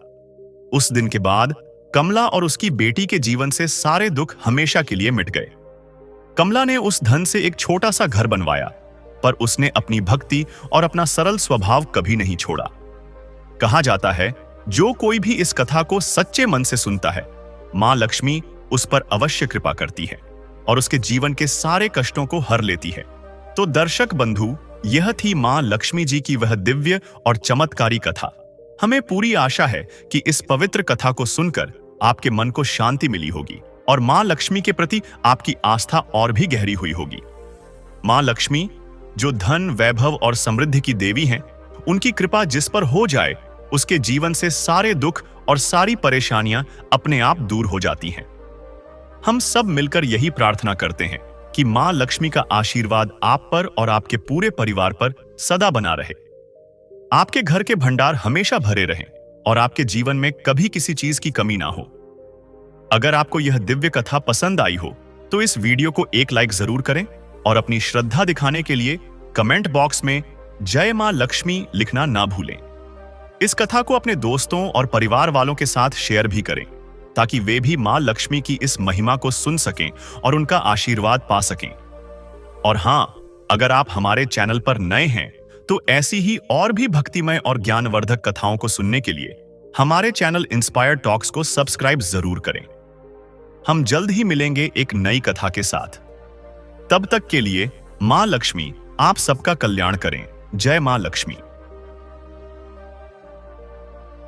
उस दिन के बाद कमला और उसकी बेटी के जीवन से सारे दुख हमेशा के लिए मिट गए। कमला ने उस धन से एक छोटा सा घर बनवाया, पर उसने अपनी भक्ति और अपना सरल स्वभाव कभी नहीं छोड़ा। कहा जाता है, जो कोई भी इस कथा को सच्चे मन से सुनता है मां लक्ष्मी उस पर अवश्य कृपा करती है और उसके जीवन के सारे कष्टों को हर लेती है। तो दर्शक बंधु, यह थी मां लक्ष्मी जी की वह दिव्य और चमत्कारी कथा। हमें पूरी आशा है कि इस पवित्र कथा को सुनकर आपके मन को शांति मिली होगी और मां लक्ष्मी के प्रति आपकी आस्था और भी गहरी हुई होगी। मां लक्ष्मी, जो धन, वैभव और समृद्धि की देवी हैं, उनकी कृपा जिस पर हो जाए, उसके जीवन से सारे दुख और सारी परेशानियां अपने आप दूर हो जाती हैं। हम सब मिलकर यही प्रार्थना करते हैं कि मां लक्ष्मी का आशीर्वाद आप पर और आपके पूरे परिवार पर सदा बना रहे। आपके घर के भंडार हमेशा भरे रहें और आपके जीवन में कभी किसी चीज की कमी ना हो। अगर आपको यह दिव्य कथा पसंद आई हो तो इस वीडियो को एक लाइक जरूर करें और अपनी श्रद्धा दिखाने के लिए कमेंट बॉक्स में जय मां लक्ष्मी लिखना ना भूलें। इस कथा को अपने दोस्तों और परिवार वालों के साथ शेयर भी करें ताकि वे भी मां लक्ष्मी की इस महिमा को सुन सकें और उनका आशीर्वाद पा सकें। और हां, अगर आप हमारे चैनल पर नए हैं तो ऐसी ही और भी भक्तिमय और ज्ञानवर्धक कथाओं को सुनने के लिए हमारे चैनल इंस्पायर टॉक्स को सब्सक्राइब जरूर करें। हम जल्द ही मिलेंगे एक नई कथा के साथ। तब तक के लिए मां लक्ष्मी आप सबका कल्याण करें। जय मां लक्ष्मी।